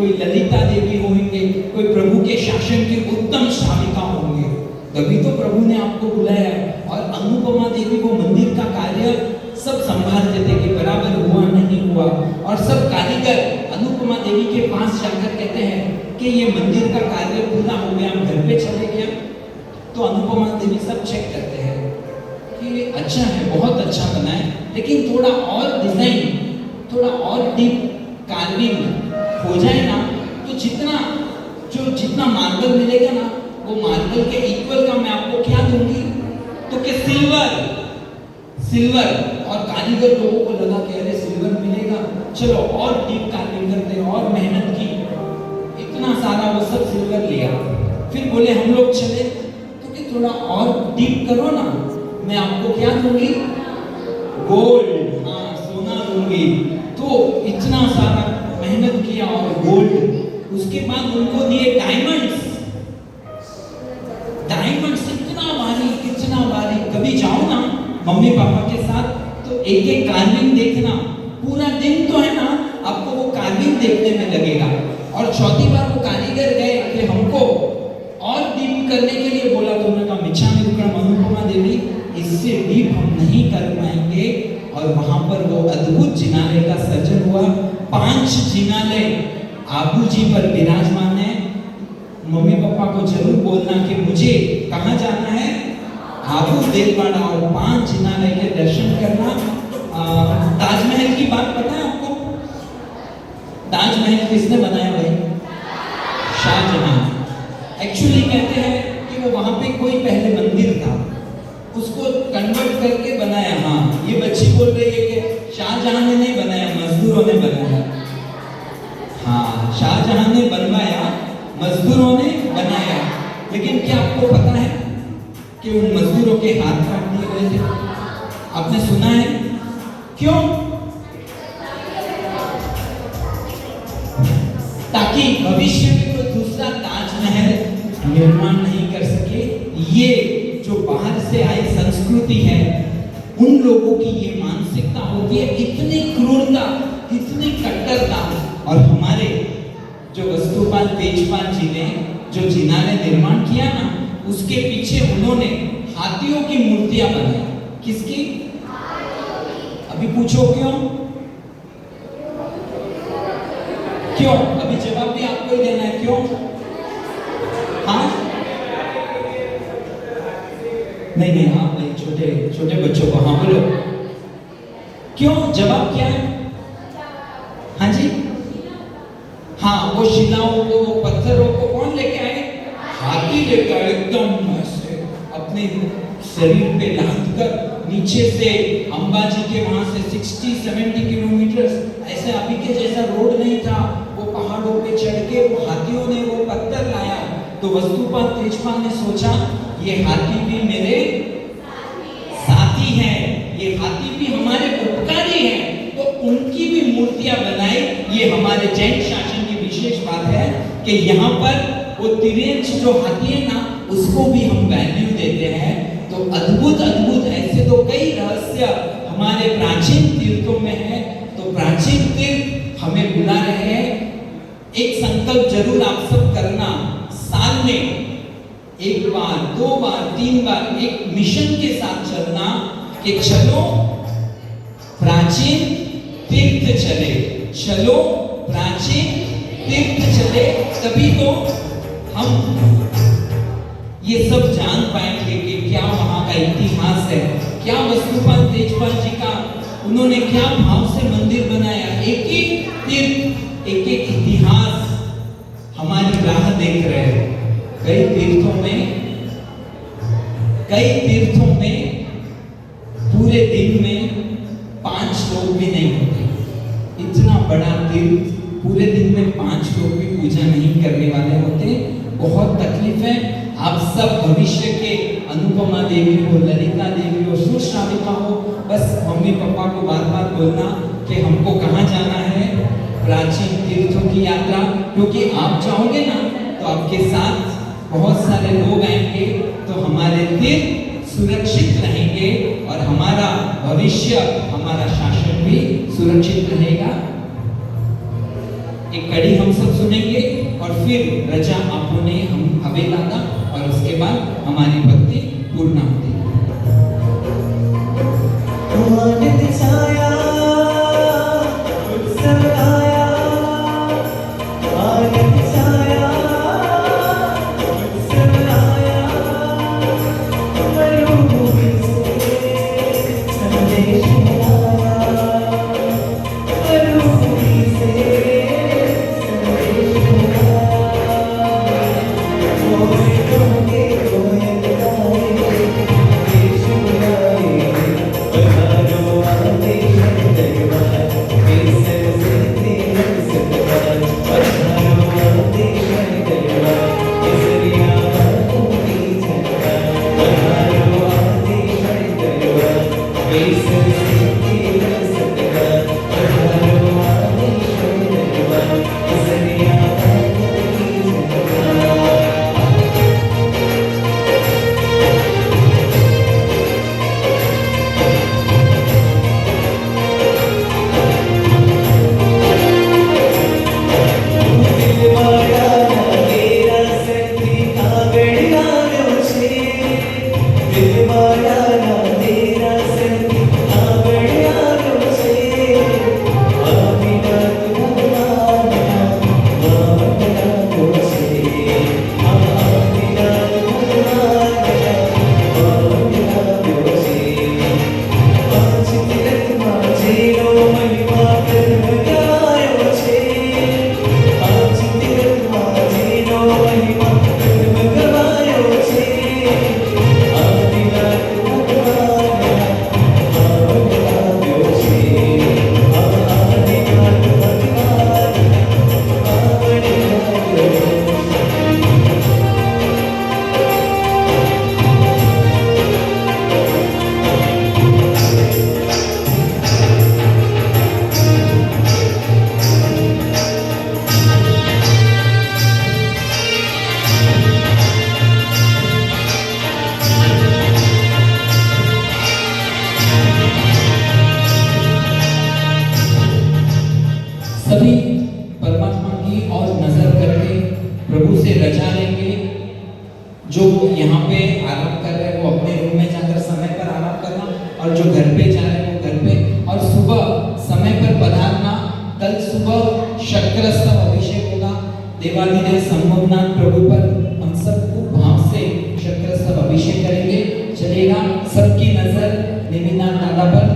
कोई ललिता देवी होंगे, कोई प्रभु के शासन के उत्तम श्राविका होंगे, तभी तो प्रभु ने आपको बुलाया। और अनुपमा देवी वो मंदिर का कार्य सब संभालते थे कि बराबर हुआ नहीं हुआ, और सब कारीगर अनुपमा देवी के पास जाकर कहते हैं कि ये मंदिर का कार्य पूरा हो गया, हम घर पे चले गए। तो अनुपमा देवी सब चेक करते हैं कि अच्छा है, बहुत अच्छा बना है, लेकिन थोड़ा और डिजाइन, थोड़ा और डीप कार्विंग हो जाए ना, तो जितना मार्बल मिलेगा ना, वो मार्बल के इक्वल का मैं आपको क्या दूंगी, तो कि सिल्वर। और कारीगर लोगों को लगा कि अरे सिल्वर मिलेगा, चलो और डीप कार्विंग करते हैं, और मेहनत की, इतना सारा वो सब सिल्वर लिया। फिर बोले हम लोग चले, तो कि थोड़ा और डीप करो ना, मैं आपको क्या दूंगी, गोल्ड, हाँ सोना दूंगी। तो इतना सारा मेहनत किया और गोल्ड। उसके बाद उनको दिए डायमंड्स इतना भारी। कभी जाओ ना मम्मी पापा के साथ, तो एक एक कार्विंग देखना, पूरा दिन तो है ना आपको वो कार्विंग देखने में लगेगा। और चौथी बार वो कारीगर गए कि हमको और डीप करने के लिए बोला, तो उन्होंने कहा मिच्छामि दुक्कडम अनुपमा देवी, इससे डीप हम नहीं कर पाएंगे। और वहां पर वो अद्भुत जिनालय का सर्जन हुआ। 5 जिनालय आबू जी पर विराजमान है। मम्मी पापा को जरूर बोलना कि मुझे कहाँ जाना है, आबू देववाड़ा, और 5 जिनालय के दर्शन करना। ताजमहल की बात पता है आपको? ताजमहल किसने बनाया भाई? शाहजहां। एक्चुअली कहते हैं कि वो वहां पे कोई पहले मंदिर था, उसको कन्वर्ट करके बनाया। हाँ, ये बच्ची बोल रही है कि शाहजहां ने नहीं बनाया, मजदूरों ने बनाया। हाँ, शाहजहां ने बनवाया, मजदूरों ने बनाया। लेकिन क्या आपको पता है कि उन मजदूरों के हाथ काट दिए गए थे? आपने सुना है? क्यों? ताकि भविष्य में कोई दूसरा ताजमहल निर्माण नहीं कर सके। ये जो बाहर से आई संस्कृति है, उन लोगों की ये मानसिकता होती है, इतनी क्रूरता, इतनी कट्टरता। और हमारे जो वस्तुपाल तेजपाल जी ने जो जिनालय निर्माण किया ना, उसके पीछे उन्होंने हाथियों की मूर्तियां बनाई। किसकी? अभी पूछो क्यों? क्यों? अभी जवाब भी आपको ही देना है। क्यों? हाँ नहीं, हाँ भाई, छोटे बच्चों को हाँ बोलो। क्यों? जवाब क्या है? हाँ जी, हाँ, वो शिलाओं को, वो पत्थरों को कौन लेके आए? हाथी लेके आए, एकदम ऐसे अपने शरीर पे लाद कर। नीचे से अंबाजी के वहां से 60-70 किलोमीटर, ऐसे अभी के जैसा रोड नहीं था, वो पहाड़ों पे चढ़ के वो हाथियों ने वो पत्थर लाया। तो वस्तुपाल तेजपाल ने सोचा ये हाथी भी मेरे साथी हैं, ये हाथी भी हमारे उपकारी हैं, तो उनकी भी मूर्तियां बनाई। ये हमारे जैन शासन की विशेष बात है कि यहाँ पर वो तिरंज जो हाथी है ना, उसको भी हम वैल्यू देते हैं। तो अद्भुत ऐसे तो कई रहस्य हमारे प्राचीन तीर्थों में है। तो प्राचीन तीर्थ हमें बुला रहे हैं। एक संकल्प जरूर आप सब करना, साल में 1 बार, 2 बार, 3 बार एक मिशन के साथ चलना कि चलो प्राचीन तीर्थ चले, चलो प्राचीन तीर्थ चले। तभी तो हम ये सब जान पाएंगे कि क्या वहां का इतिहास है, क्या वस्तुपाल तेजपाल जी का उन्होंने क्या भाव से मंदिर बनाया। एक एक तीर्थ, एक एक इतिहास हमारी राह देख रहे हैं। कई तीर्थों में पूरे दिन में 5 लोग भी नहीं होते। इतना बड़ा तीर्थ, पूरे दिन में 5 लोग भी पूजा नहीं करने वाले होते। बहुत तकलीफ है। आप सब भविष्य के अनुपमा देवी हो, ललिता देवी हो, सुश्राविका हो, बस मम्मी पापा को बार-बार बोलना कि हमको कहाँ जाना है, प्राचीन तीर्थों की यात्रा। क्योंकि आप जाओगे ना तो आपके साथ बहुत सारे लोग आएंगे, तो हमारे तीर्थ सुरक्षित रहेंगे और हमारा भविष्य, हमारा शासन भी सुरक्षित रहेगा। एक कड़ी हम सब सुनेंगे और फिर रचा आपने हम हवे लागा और उसके बाद हमारी भक्ति पूर्ण होती है। आनंद छाया उत्सव आया, आनंद छाया उत्सव आया, मरुभूमि से संदेश आया, मरुभूमि से संदेश आया। कोयलों के कोयल गाए, देश बुलाए, पधारो आदेश दरबार, केसर से तेरक सतबार, पधारो आदेश दरबार, केसरिया बातों की झलकार, पधारो आदेश दरबार, केसर से तेरक सतबार, पधारो आदेश दरबार, केसरिया बातों की झलकार। दिलवाड़ा तेरा संगी आगड़ आव्यो छे, दिलवाड़ा तेरा संगी आगड़ आव्यो छे, आदिनाथ भगवान मावट आव्यो छे, आदिनाथ भगवान मावट आव्यो छे। પાંચ તીરથમાં જેનો મહિમા કર્મ ગાયો છે, પાંચ તીરથમાં જેનો મહિમા કર્મ ગવાયો છે, આદિનાથ ભગવાન માવટ આવ્યો છે, આદિનાથ ભગવાન માવટ આવ્યો છે। सभी परमात्मा की और नजर करके प्रभु से रजा लेंगे। जो यहाँ पे आराम कर रहे हैं वो अपने रूम में जाकर समय पर आराम करना, और जो घर पे जा रहे हैं वो घर पे, और सुबह समय पर पधारना। कल सुबह शक्तिस्तव अभिषेक होगा, देवाधिदेव संभवनाथ प्रभु पर हम सब खूब भाव से शक्तिस्तव अभिषेक करेंगे। चलेगा सबकी नजर निमिनाथ दादा पर।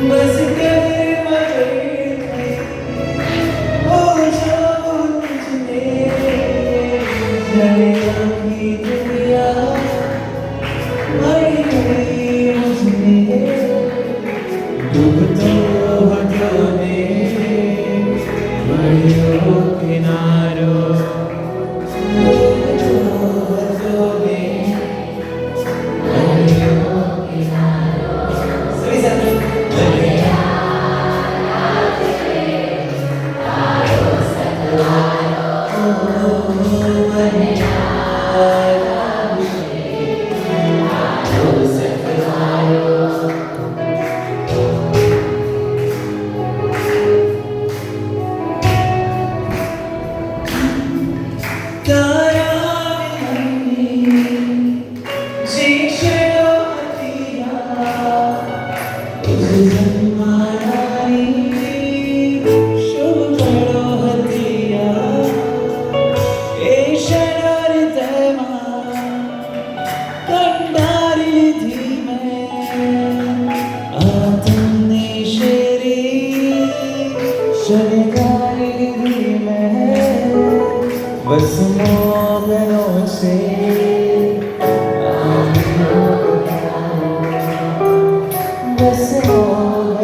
बस कर बस मोहनों से बस मोहनों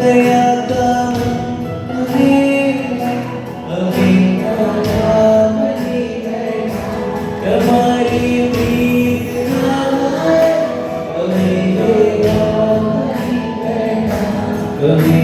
गया काम अभी काम हमारी उम्मीद ना कभी कभी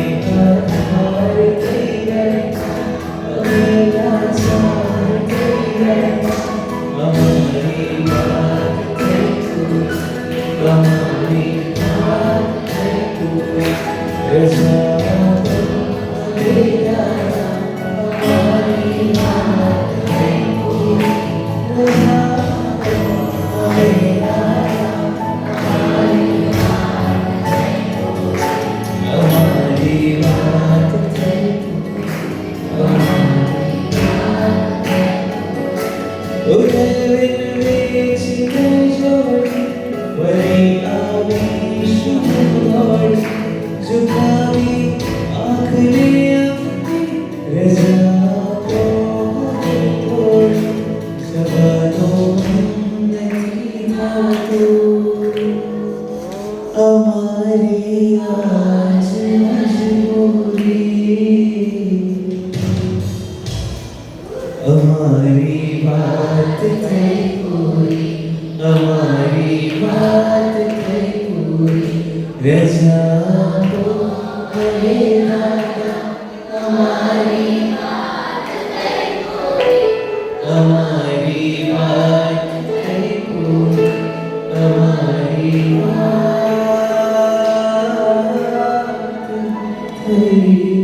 हमारी आज मजबूरी हमारी बात नहीं पूरी हमारी बात नहीं पूरी रजा को कहेगा हमारी बात नहीं पूरी हमारी बात नहीं पूरी हमारी बात नहीं